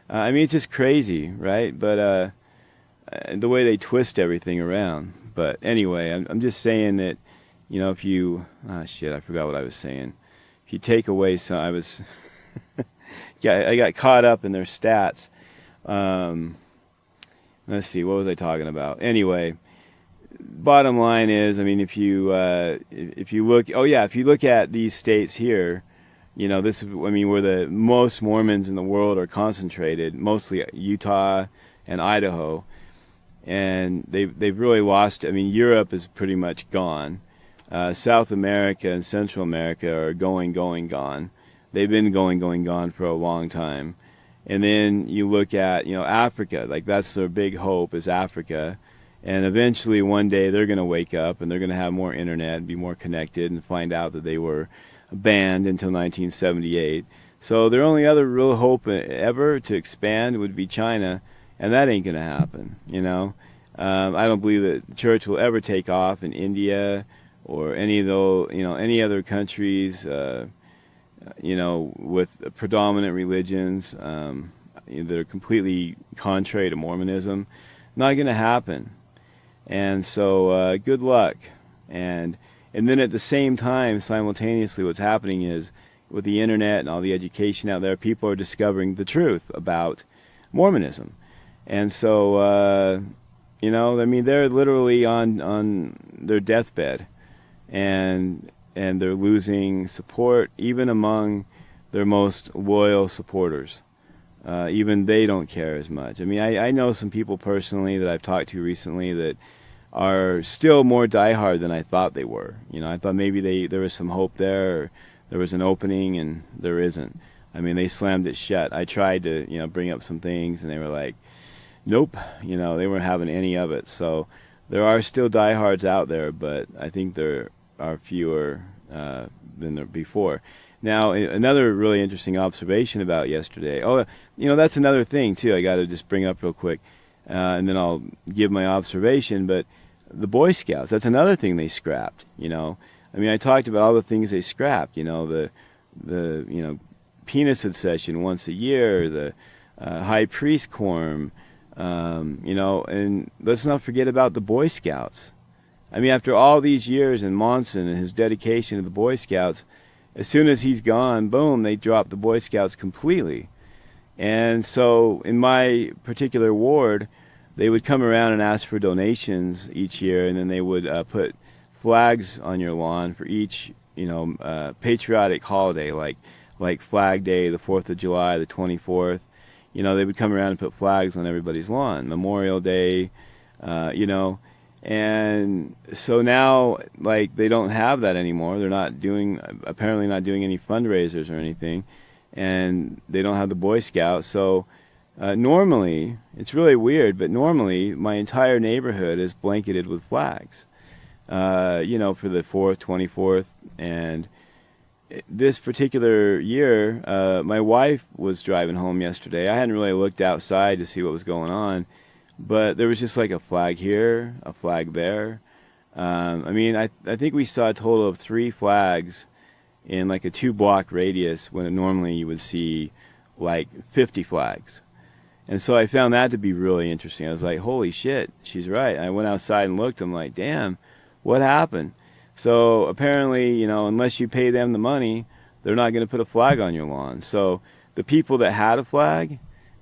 Speaker 23: It's just crazy, right? But the way they twist everything around. But anyway, I'm just saying that, if you... I forgot what I was saying. If you take away I got caught up in their stats. Let's see, what was I talking about? Anyway, bottom line is, if you look at these states here, this is, where the most Mormons in the world are concentrated, mostly Utah and Idaho, and they've really lost. Europe is pretty much gone. South America and Central America are going, gone. They've been going, gone for a long time. And then you look at, Africa, like that's their big hope is Africa. And eventually one day they're going to wake up and they're going to have more internet and be more connected and find out that they were banned until 1978. So their only other real hope ever to expand would be China, and that ain't going to happen, I don't believe that the church will ever take off in India or any other countries, with predominant religions that are completely contrary to Mormonism. Not going to happen. And so good luck. And then at the same time, simultaneously, what's happening is with the internet and all the education out there, people are discovering the truth about Mormonism. And so, they're literally on their deathbed, and they're losing support even among their most loyal supporters. Even they don't care as much. I know some people personally that I've talked to recently that are still more diehard than I thought they were. I thought maybe there was some hope there, or there was an opening, and there isn't. They slammed it shut. I tried to, bring up some things, and they were like, nope, they weren't having any of it. So there are still diehards out there, but I think there are fewer than there before. Now, another really interesting observation about yesterday. Oh, that's another thing, too, I got to just bring up real quick, and then I'll give my observation. But the Boy Scouts, that's another thing they scrapped, I talked about all the things they scrapped, the penis session once a year, the high priest quorum, and let's not forget about the Boy Scouts. After all these years in Monson and his dedication to the Boy Scouts, as soon as he's gone, boom, they drop the Boy Scouts completely. And so in my particular ward, they would come around and ask for donations each year, and then they would put flags on your lawn for each, patriotic holiday, like Flag Day, the 4th of July, the 24th. They would come around and put flags on everybody's lawn. Memorial Day, And so now, they don't have that anymore. They're apparently not doing any fundraisers or anything, and they don't have the Boy Scouts. So normally, it's really weird, but normally my entire neighborhood is blanketed with flags, for the 4th, 24th, and this particular year, my wife was driving home yesterday. I hadn't really looked outside to see what was going on, but there was just a flag here, a flag there. I think we saw a total of 3 flags in a 2-block radius when normally you would see 50 flags. And so I found that to be really interesting. I was like, holy shit, she's right. I went outside and looked. I'm like, damn, what happened? So apparently, unless you pay them the money, they're not going to put a flag on your lawn. So the people that had a flag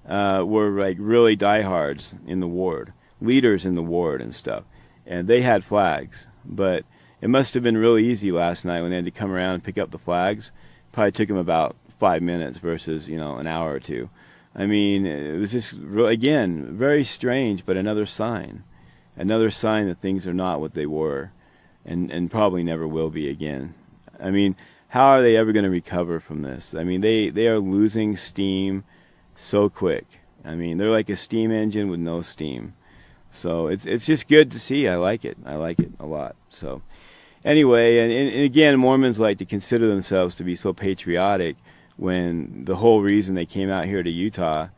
Speaker 23: were really diehards in the ward, leaders in the ward and stuff. And they had flags. But it must have been really easy last night when they had to come around and pick up the flags. Probably took them about 5 minutes versus, an hour or two. It was just, again, very strange, but another sign that things are not what they were. And probably never will be again. How are they ever going to recover from this? They are losing steam so quick. I mean, they're like a steam engine with no steam. So it's just good to see. I like it. I like it a lot. So anyway, and again, Mormons like to consider themselves to be so patriotic when the whole reason they came out here to Utah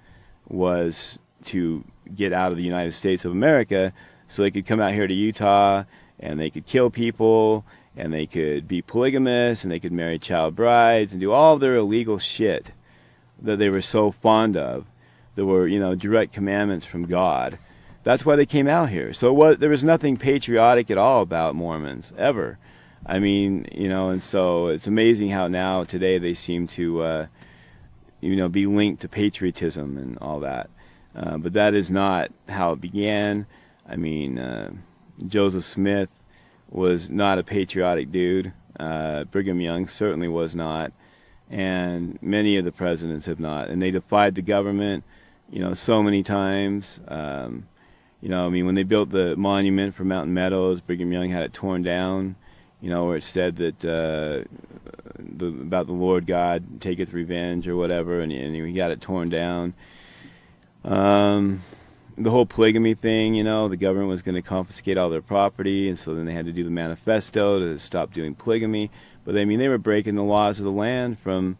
Speaker 23: was to get out of the United States of America so they could come out here to Utah and they could kill people and they could be polygamous and they could marry child brides and do all their illegal shit that they were so fond of. There were, direct commandments from God. That's why they came out here. So there was nothing patriotic at all about Mormons, ever. I mean, and so it's amazing how now, today, they seem to, be linked to patriotism and all that. But that is not how it began. I mean, Joseph Smith was not a patriotic dude. Brigham Young certainly was not. And many of the presidents have not. And they defied the government, so many times. I mean, when they built the monument for Mountain Meadows, Brigham Young had it torn down, where it said that about the Lord God taketh revenge or whatever, and he got it torn down. The whole polygamy thing, the government was going to confiscate all their property, and so then they had to do the manifesto to stop doing polygamy. But I mean, they were breaking the laws of the land from,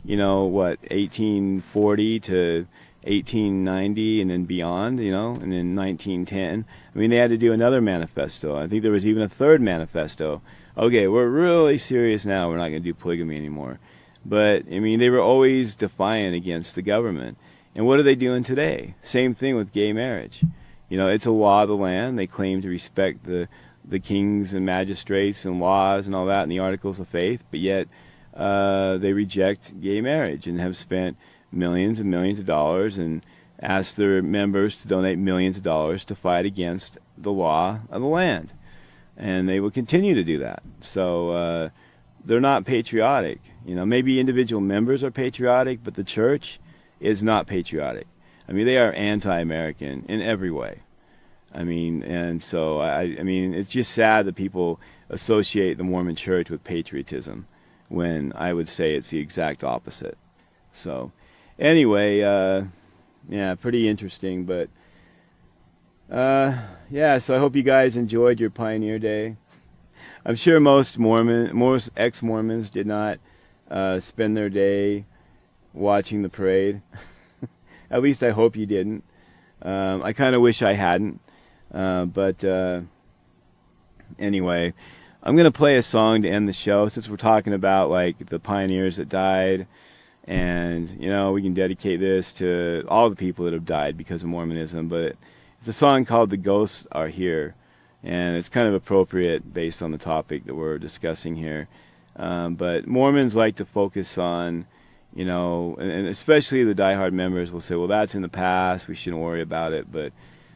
Speaker 23: 1840 to 1890 and then beyond, and then 1910. I mean, they had to do another manifesto. I think there was even a third manifesto. Okay, we're really serious now. We're not going to do polygamy anymore. But, I mean, they were always defiant against the government. And what are they doing today? Same thing with gay marriage. It's a law of the land. They claim to respect the kings and magistrates and laws and all that in the Articles of Faith, but yet they reject gay marriage and have spent millions and millions of dollars and asked their members to donate millions of dollars to fight against the law of the land. And they will continue to do that. So they're not patriotic. Maybe individual members are patriotic, but the church is not patriotic. I mean, they are anti-American in every way. I mean, and so, I mean, it's just sad that people associate the Mormon church with patriotism when I would say it's the exact opposite. So, anyway, yeah, pretty interesting, but, yeah, so I hope you guys enjoyed your Pioneer Day. I'm sure most ex-Mormons did not spend their day watching the parade. At least I hope you didn't. I kind of wish I hadn't. But anyway, I'm going to play a song to end the show since we're talking about like the pioneers that died. And, we can dedicate this to all the people that have died because of Mormonism. But it's a song called The Ghosts Are Here. And it's kind of appropriate based on the topic that we're discussing here. But Mormons like to focus on, and especially the diehard members will say, well, that's in the past. We shouldn't worry about it. But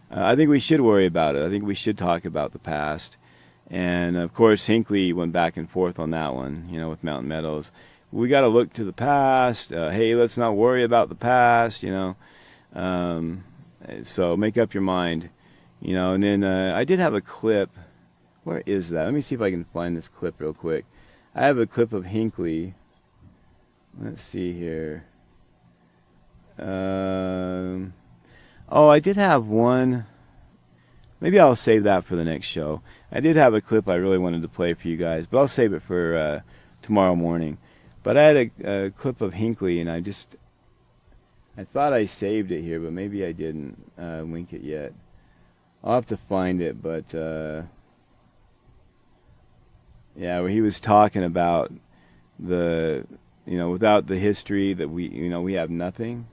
Speaker 23: I think we should worry about it. I think we should talk about the past. And, of course, Hinckley went back and forth on that one, with Mountain Meadows. We got to look to the past. Hey, let's not worry about the past, So make up your mind, And then I did have a clip. Where is that? Let me see if I can find this clip real quick. I have a clip of Hinckley. Let's see here. Oh, I did have one. Maybe I'll save that for the next show. I did have a clip I really wanted to play for you guys, but I'll save it for tomorrow morning. But I had a clip of Hinckley, and I thought I saved it here, but maybe I didn't link it yet. I'll have to find it, but yeah, where he was talking about without the history that we have nothing.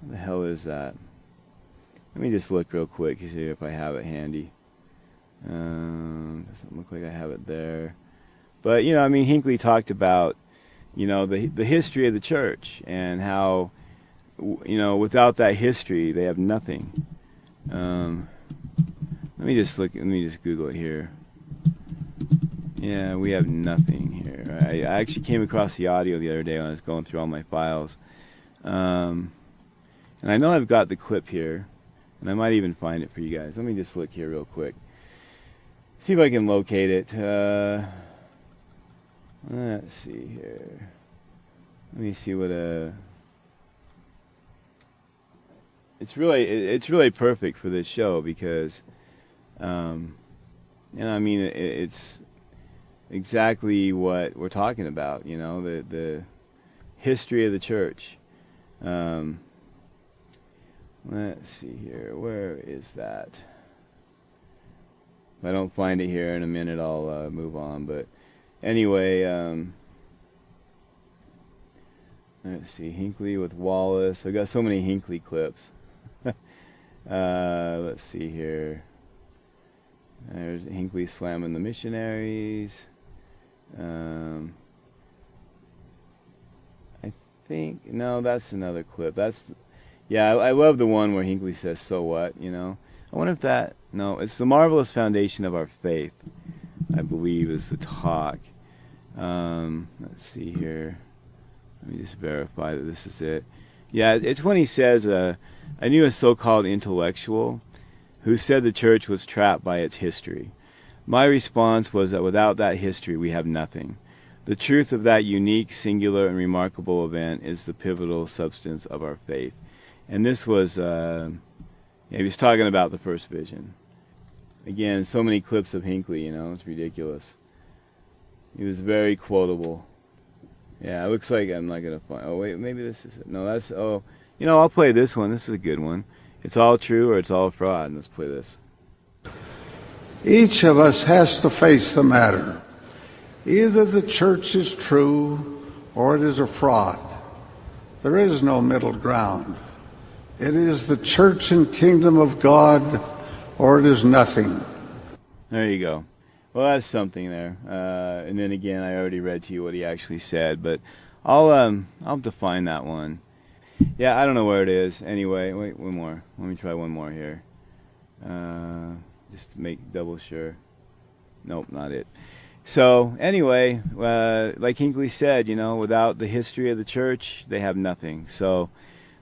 Speaker 23: What the hell is that? Let me just look real quick to see if I have it handy. Doesn't look like I have it there. But, Hinckley talked about, the history of the church and how, without that history, they have nothing. Let me just Google it here. Yeah, we have nothing here. I actually came across the audio the other day when I was going through all my files. And I know I've got the clip here, and I might even find it for you guys. Let me just look here real quick. See if I can locate it. Let's see here. Let me see what it's really perfect for this show because, it's exactly what we're talking about. The history of the church. Let's see here. Where is that? If I don't find it here in a minute, I'll move on. But anyway, let's see. Hinckley with Wallace. I've got so many Hinckley clips. Let's see here. There's Hinckley slamming the missionaries. I think, no, that's another clip. I love the one where Hinckley says, "So what?" I wonder if no, it's the marvelous foundation of our faith, I believe, is the talk. Let's see here. Let me just verify that this is it. Yeah, it's when he says, I knew a so-called intellectual who said the church was trapped by its history. My response was that without that history, we have nothing. The truth of that unique, singular, and remarkable event is the pivotal substance of our faith. And this was, he was talking about the first vision. Again, so many clips of Hinckley, it's ridiculous. He was very quotable. Yeah, it looks like I'm not going to find, oh wait, maybe this is it. No, I'll play this one. This is a good one. It's all true or it's all fraud. Let's play this.
Speaker 10: Each of us has to face the matter. Either the church is true or it is a fraud. There is no middle ground. It is the church and kingdom of God or it is nothing.
Speaker 23: There you go. Well, that's something there. And then again, I already read to you what he actually said, but I'll define that one. Yeah, I don't know where it is. Anyway, wait, one more. Let me try one more here. Just to make double sure. Nope, not it. So, anyway, like Hinckley said, without the history of the church, they have nothing. So,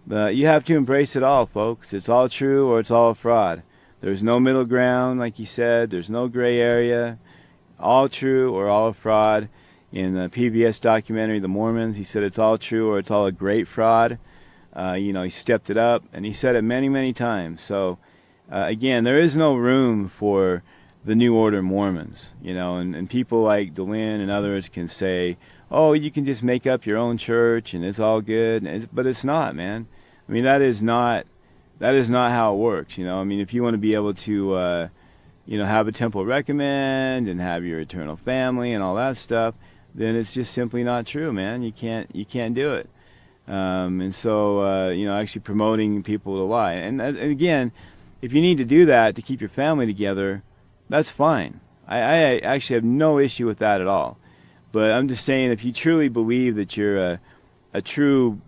Speaker 23: you have to embrace it all, folks. It's all true or it's all a fraud. There's no middle ground, like he said. There's no gray area. All true or all a fraud. In the PBS documentary, The Mormons, he said it's all true or it's all a great fraud. He stepped it up, and he said it many, many times. So, again, there is no room for the New Order Mormons, and people like Dallin and others can say, oh, you can just make up your own church and it's all good, but it's not, man. I mean, that is not how it works, if you want to be able to, have a temple recommend and have your eternal family and all that stuff, then it's just simply not true, man. You can't do it. And so, actually promoting people to lie. And again, if you need to do that to keep your family together, that's fine. I actually have no issue with that at all. But I'm just saying, if you truly believe that you're a true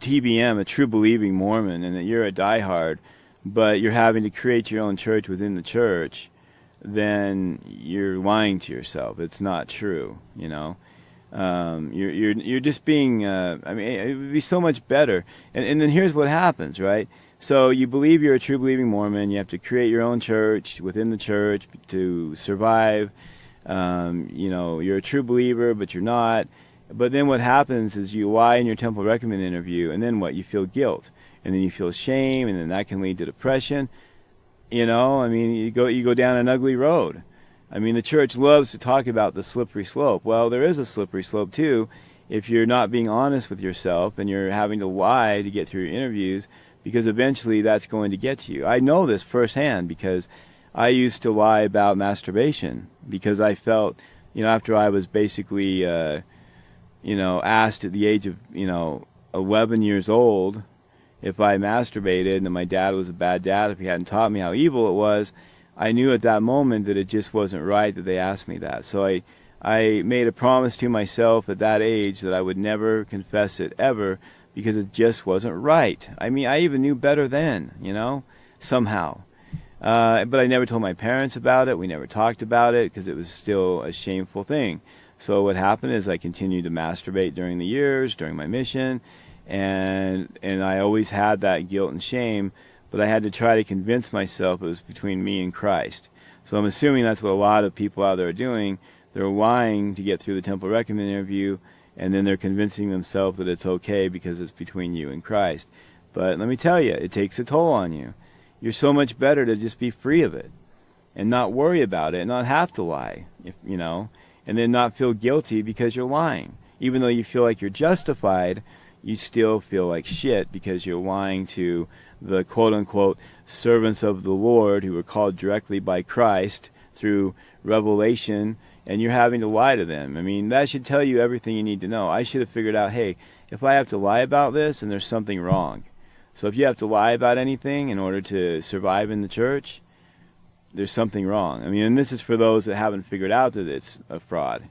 Speaker 23: TBM, a true believing Mormon, and that you're a diehard, but you're having to create your own church within the church, then you're lying to yourself. It's not true, You're just being. It would be so much better. And then here's what happens, right? So you believe you're a true believing Mormon. You have to create your own church within the church to survive. You're a true believer, but you're not. But then what happens is you lie in your temple recommend interview, and then what? You feel guilt, and then you feel shame, and then that can lead to depression. You go down an ugly road. The church loves to talk about the slippery slope. Well, there is a slippery slope too if you're not being honest with yourself and you're having to lie to get through your interviews, because eventually that's going to get to you. I know this firsthand because I used to lie about masturbation because I felt, after I was basically, asked at the age of, 11 years old if I masturbated, and my dad was a bad dad if he hadn't taught me how evil it was, I knew at that moment that it just wasn't right that they asked me that. So I made a promise to myself at that age that I would never confess it ever, because it just wasn't right. I even knew better then, somehow. But I never told my parents about it. We never talked about it because it was still a shameful thing. So what happened is I continued to masturbate during the years, during my mission, and I always had that guilt and shame, but I had to try to convince myself it was between me and Christ. So I'm assuming that's what a lot of people out there are doing. They're lying to get through the temple recommend interview, and then they're convincing themselves that it's okay because it's between you and Christ. But let me tell you, it takes a toll on you. You're so much better to just be free of it and not worry about it and not have to lie, and then not feel guilty because you're lying. Even though you feel like you're justified, you still feel like shit because you're lying to the quote-unquote servants of the Lord who were called directly by Christ through revelation, and you're having to lie to them. I mean, that should tell you everything you need to know. I should have figured out, hey, if I have to lie about this, then there's something wrong. So if you have to lie about anything in order to survive in the church, there's something wrong. I mean, and this is for those that haven't figured out that it's a fraud,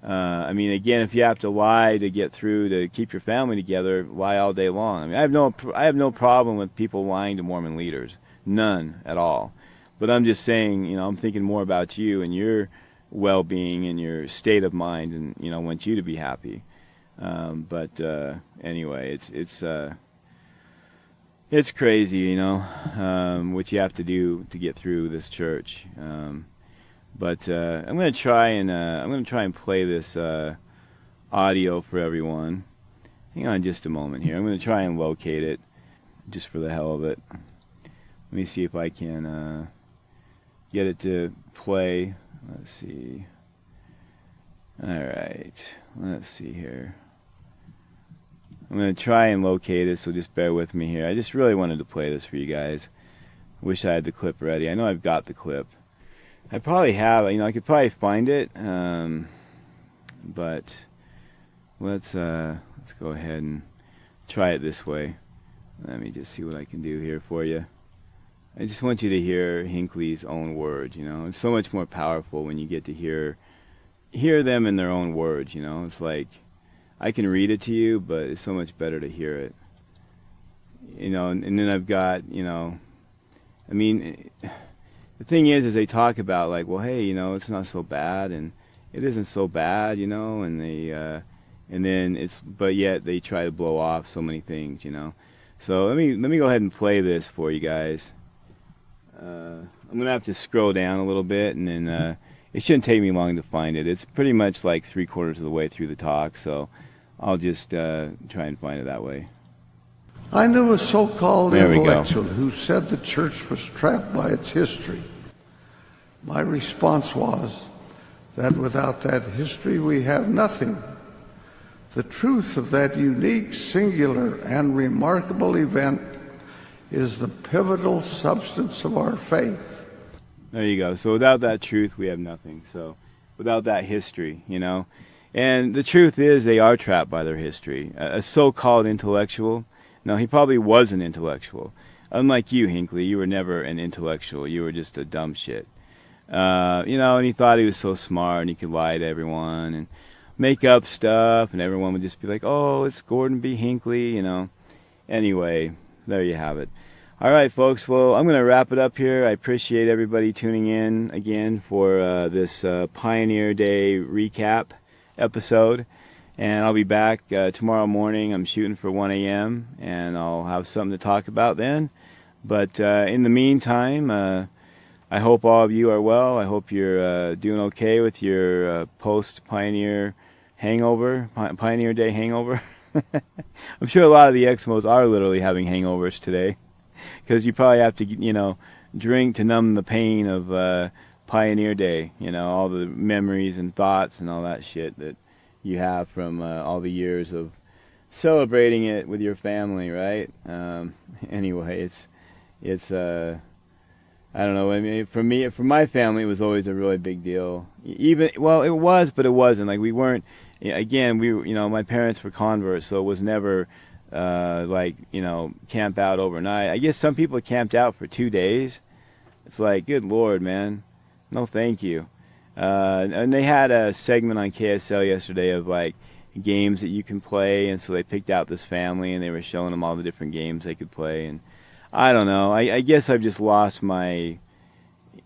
Speaker 23: I mean, again, if you have to lie to get through to keep your family together, lie all day long. I mean, I have no problem with people lying to Mormon leaders, none at all. But I'm just saying, I'm thinking more about you and your well-being and your state of mind, and want you to be happy. But anyway, it's crazy, what you have to do to get through this church. But I'm going to try and play this audio for everyone. Hang on just a moment here. I'm going to try and locate it just for the hell of it. Let me see if I can get it to play. Let's see. All right. Let's see here. I'm going to try and locate it, so just bear with me here. I just really wanted to play this for you guys. Wish I had the clip ready. I know I've got the clip. I probably have, I could probably find it, but let's go ahead and try it this way. Let me just see what I can do here for you. I just want you to hear Hinckley's own words, It's so much more powerful when you get to hear them in their own words, It's like, I can read it to you, but it's so much better to hear it. And then I've got, I mean, the thing is they talk about like, well, hey, it's not so bad, and it isn't so bad, and they, and then but yet they try to blow off so many things, So let me go ahead and play this for you guys. I'm gonna have to scroll down a little bit, and then it shouldn't take me long to find it. It's pretty much like 3/4 of the way through the talk, so I'll just try and find it that way.
Speaker 10: I knew a so-called intellectual who said the church was trapped by its history. My response was that without that history we have nothing. The truth of that unique, singular, and remarkable event is the pivotal substance of our faith.
Speaker 23: There you go. So without that truth, we have nothing. So without that history, And the truth is they are trapped by their history. A so-called intellectual, no, he probably was an intellectual. Unlike you, Hinckley, you were never an intellectual. You were just a dumb shit. And he thought he was so smart and he could lie to everyone and make up stuff, and everyone would just be like, oh, it's Gordon B. Hinckley, Anyway, there you have it. All right, folks, well, I'm going to wrap it up here. I appreciate everybody tuning in again for this Pioneer Day recap episode. And I'll be back tomorrow morning. I'm shooting for 1 a.m., and I'll have something to talk about then. But in the meantime, I hope all of you are well. I hope you're doing okay with your post-Pioneer hangover, Pioneer Day hangover. I'm sure a lot of the Exmos are literally having hangovers today, because you probably have to, drink to numb the pain of Pioneer Day, all the memories and thoughts and all that shit that you have from all the years of celebrating it with your family, right? Anyway, it's I don't know. I mean, for my family, it was always a really big deal. It was, but it wasn't. Like, we weren't. Again, my parents were converts, so it was never camp out overnight. I guess some people camped out for 2 days. It's like, good Lord, man, no, thank you. And they had a segment on KSL yesterday of like games that you can play, and so they picked out this family and they were showing them all the different games they could play. And I don't know, I guess I've just lost my,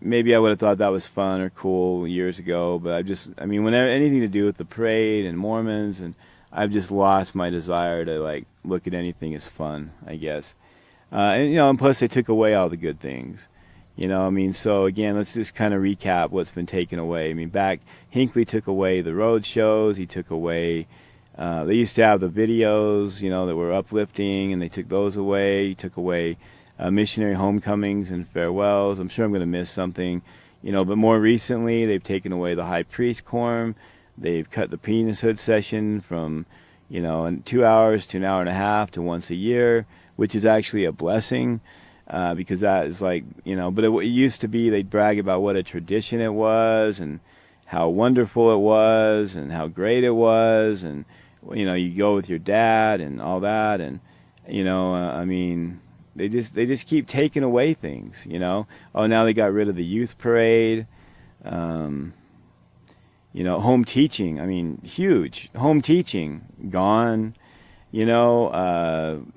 Speaker 23: maybe I would have thought that was fun or cool years ago, but whenever anything to do with the parade and Mormons, and I've just lost my desire to like look at anything as fun, I guess. And plus they took away all the good things. So again, let's just kind of recap what's been taken away. Back, Hinckley took away the road shows, he took away They used to have the videos, that were uplifting, and they took those away. Took away missionary homecomings and farewells. I'm sure I'm going to miss something, but more recently they've taken away the high priest quorum. They've cut the penishood session from, 2 hours to an hour and a half to once a year, which is actually a blessing, because that is like, but it used to be they'd brag about what a tradition it was and how wonderful it was and how great it was, and you go with your dad and all that, and they just keep taking away things. Oh, now they got rid of the youth parade. Home teaching. Huge home teaching gone. Nelson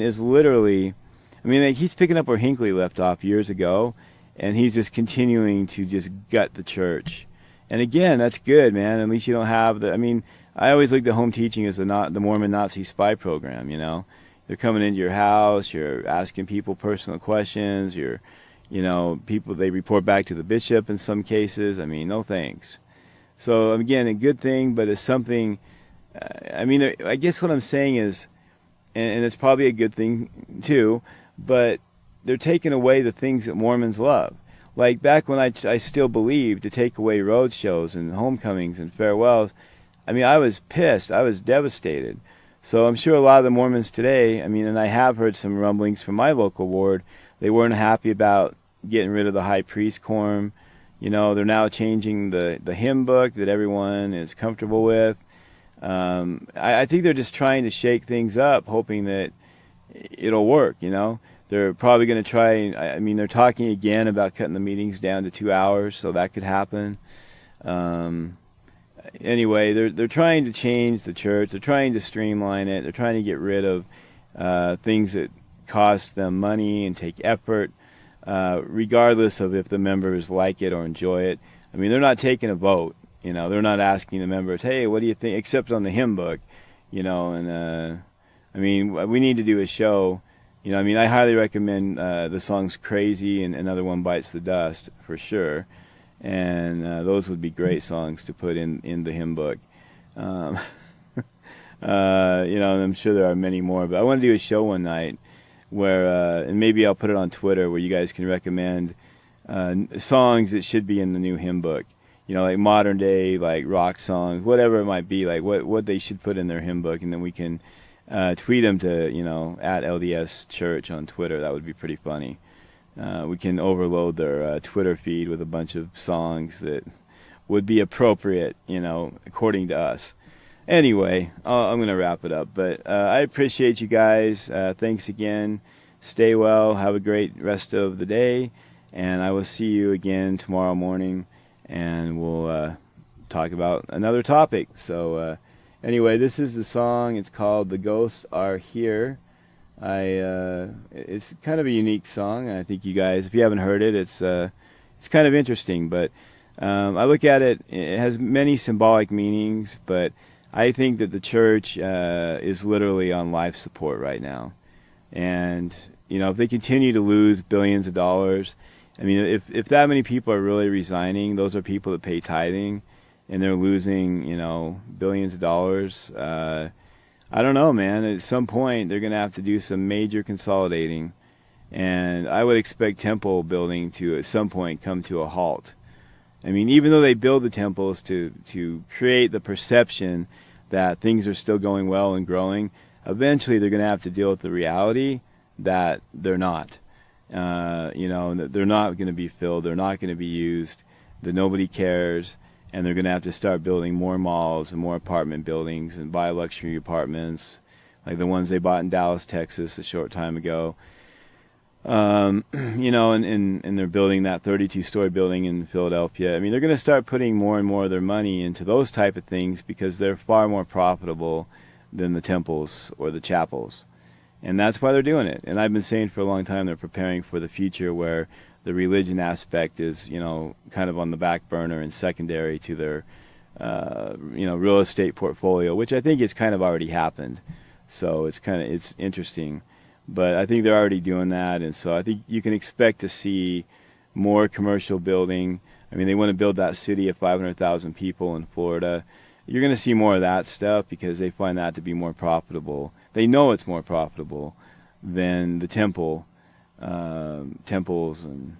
Speaker 23: is literally, he's picking up where Hinckley left off years ago, and he's just continuing to just gut the church. And again, that's good, man. At least you don't have I always look at home teaching as the Mormon Nazi spy program. They're coming into your house, you're asking people personal questions, people, they report back to the bishop in some cases. No thanks. So again, a good thing, but it's something, I guess what I'm saying is, and it's probably a good thing too, but they're taking away the things that Mormons love. Like back when I still believed, to take away road shows and homecomings and farewells, I was pissed. I was devastated. So I'm sure a lot of the Mormons today, and I have heard some rumblings from my local ward, they weren't happy about getting rid of the high priest quorum. They're now changing the hymn book that everyone is comfortable with. I think they're just trying to shake things up, hoping that it'll work, They're probably going to try, they're talking again about cutting the meetings down to 2 hours, so that could happen. Anyway, they're trying to change the church. They're trying to streamline it. They're trying to get rid of things that cost them money and take effort, regardless of if the members like it or enjoy it. They're not taking a vote. They're not asking the members, hey, what do you think, except on the hymn book, and we need to do a show. I highly recommend the songs Crazy and Another One Bites the Dust for sure. And those would be great songs to put in the hymn book. And I'm sure there are many more, but I want to do a show one night where, and maybe I'll put it on Twitter, where you guys can recommend songs that should be in the new hymn book. Like modern day, like rock songs, whatever it might be, like what they should put in their hymn book, and then we can tweet them to, at LDS Church on Twitter. That would be pretty funny. We can overload their Twitter feed with a bunch of songs that would be appropriate, according to us. Anyway, I'm going to wrap it up. But I appreciate you guys. Thanks again. Stay well. Have a great rest of the day. And I will see you again tomorrow morning. And we'll talk about another topic. So anyway, this is the song. It's called The Ghosts Are Here. It's kind of a unique song. I think you guys, if you haven't heard it, it's kind of interesting. But I look at it; it has many symbolic meanings. But I think that the church is literally on life support right now, and if they continue to lose billions of dollars, if that many people are really resigning, those are people that pay tithing, and they're losing billions of dollars. I don't know, man. At some point, they're going to have to do some major consolidating, and I would expect temple building to, at some point, come to a halt. Even though they build the temples to create the perception that things are still going well and growing, eventually they're going to have to deal with the reality that they're not. That they're not going to be filled, they're not going to be used, that nobody cares. And they're going to have to start building more malls and more apartment buildings and buy luxury apartments, like the ones they bought in Dallas, Texas, a short time ago. And they're building that 32-story building in Philadelphia. They're going to start putting more and more of their money into those type of things because they're far more profitable than the temples or the chapels. And that's why they're doing it. And I've been saying for a long time they're preparing for the future where the religion aspect is, kind of on the back burner and secondary to their, real estate portfolio, which I think it's kind of already happened. So it's interesting. But I think they're already doing that. And so I think you can expect to see more commercial building. They want to build that city of 500,000 people in Florida. you're going to see more of that stuff because they find that to be more profitable. They know it's more profitable than the temples and,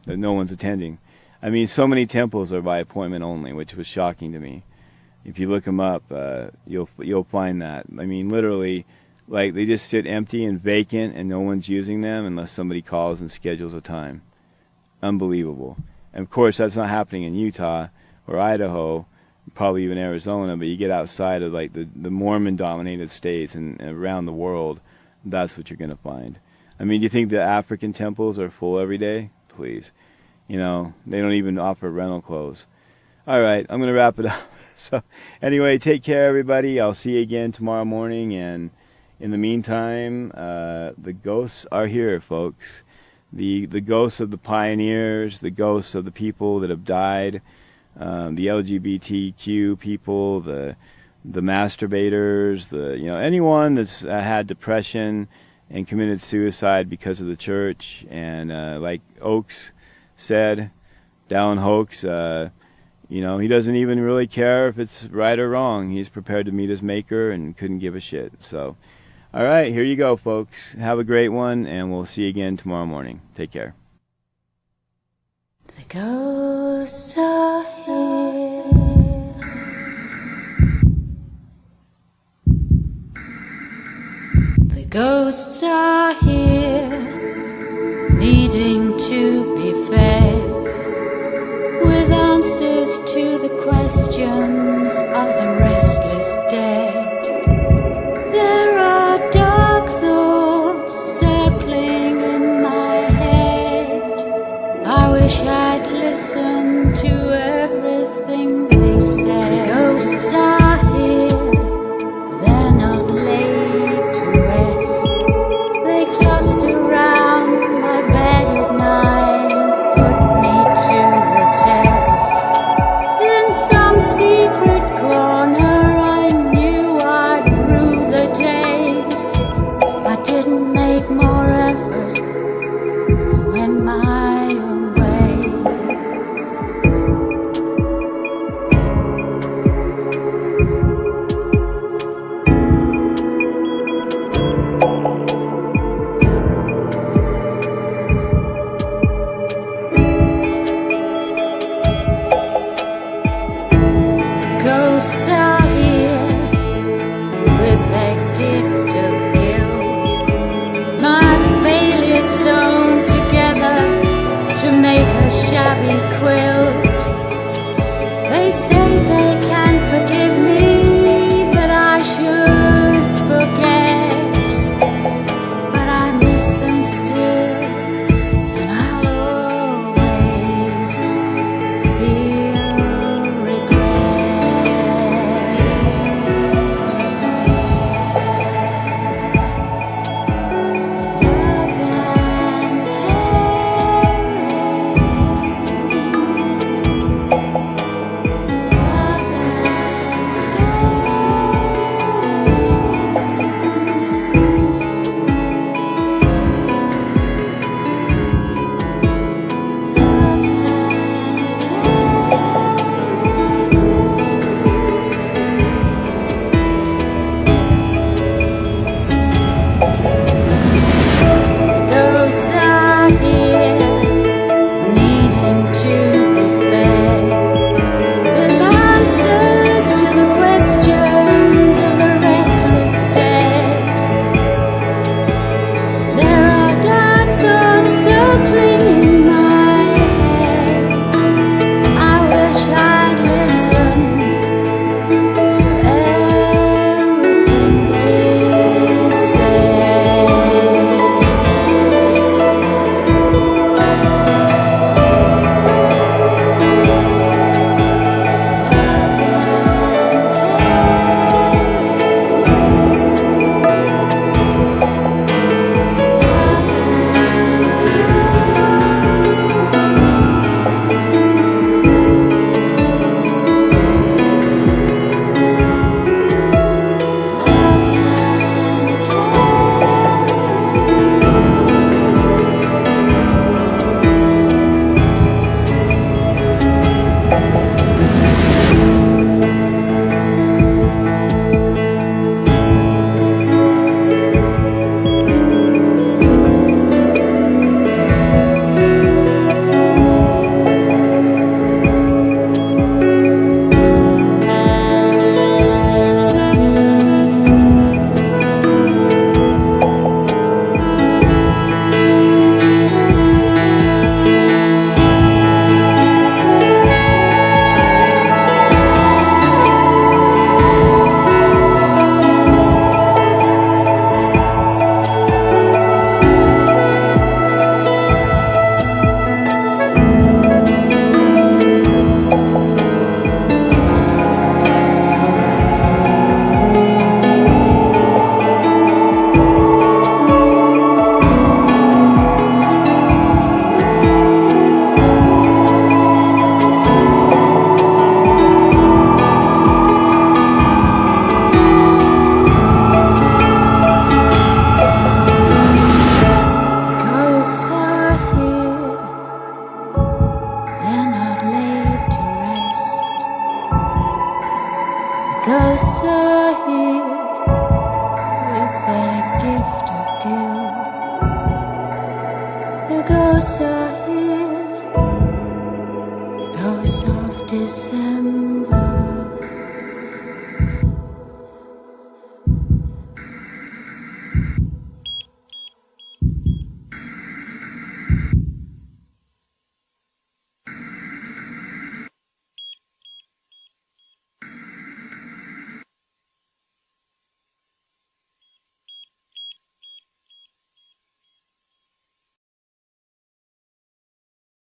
Speaker 23: that no one's attending. I mean, so many temples are by appointment only, which was shocking to me. If you look them up, you'll find that. I mean, literally, like they just sit empty and vacant and no one's using them unless somebody calls and schedules a time. Unbelievable. And of course, that's not happening in Utah or Idaho, probably even Arizona, but you get outside of like the Mormon-dominated states and around the world, that's what you're going to find. I mean, do you think the African temples are full every day? Please. They don't even offer rental clothes. All right, I'm going to wrap it up. So anyway, take care, everybody. I'll see you again tomorrow morning. And in the meantime, the ghosts are here, folks. The ghosts of the pioneers, the ghosts of the people that have died, the LGBTQ people, the masturbators, anyone that's had depression and committed suicide because of the church. And like Oaks said, Dallin Hoaks, he doesn't even really care if it's right or wrong. He's prepared to meet his maker and couldn't give a shit. So, all right, here you go, folks. Have a great one, and we'll see you again tomorrow morning. Take care.
Speaker 22: The ghosts are here. The ghosts are here, needing to be fed with answers to the questions of the restless dead. There are dark thoughts circling in my head. I wish I'd listened to everything they said. The ghosts are here, they're not laid to rest. They cluster around my bed at night and put me to the test. In some secret corner I knew I'd rue the day. I didn't make more effort, I went my own way. Ghosts are here with their gift of guilt. My failures sewn together to make a shabby quilt. They say they can forgive me, that I should forget. But I miss them still, and I'll always feel closer.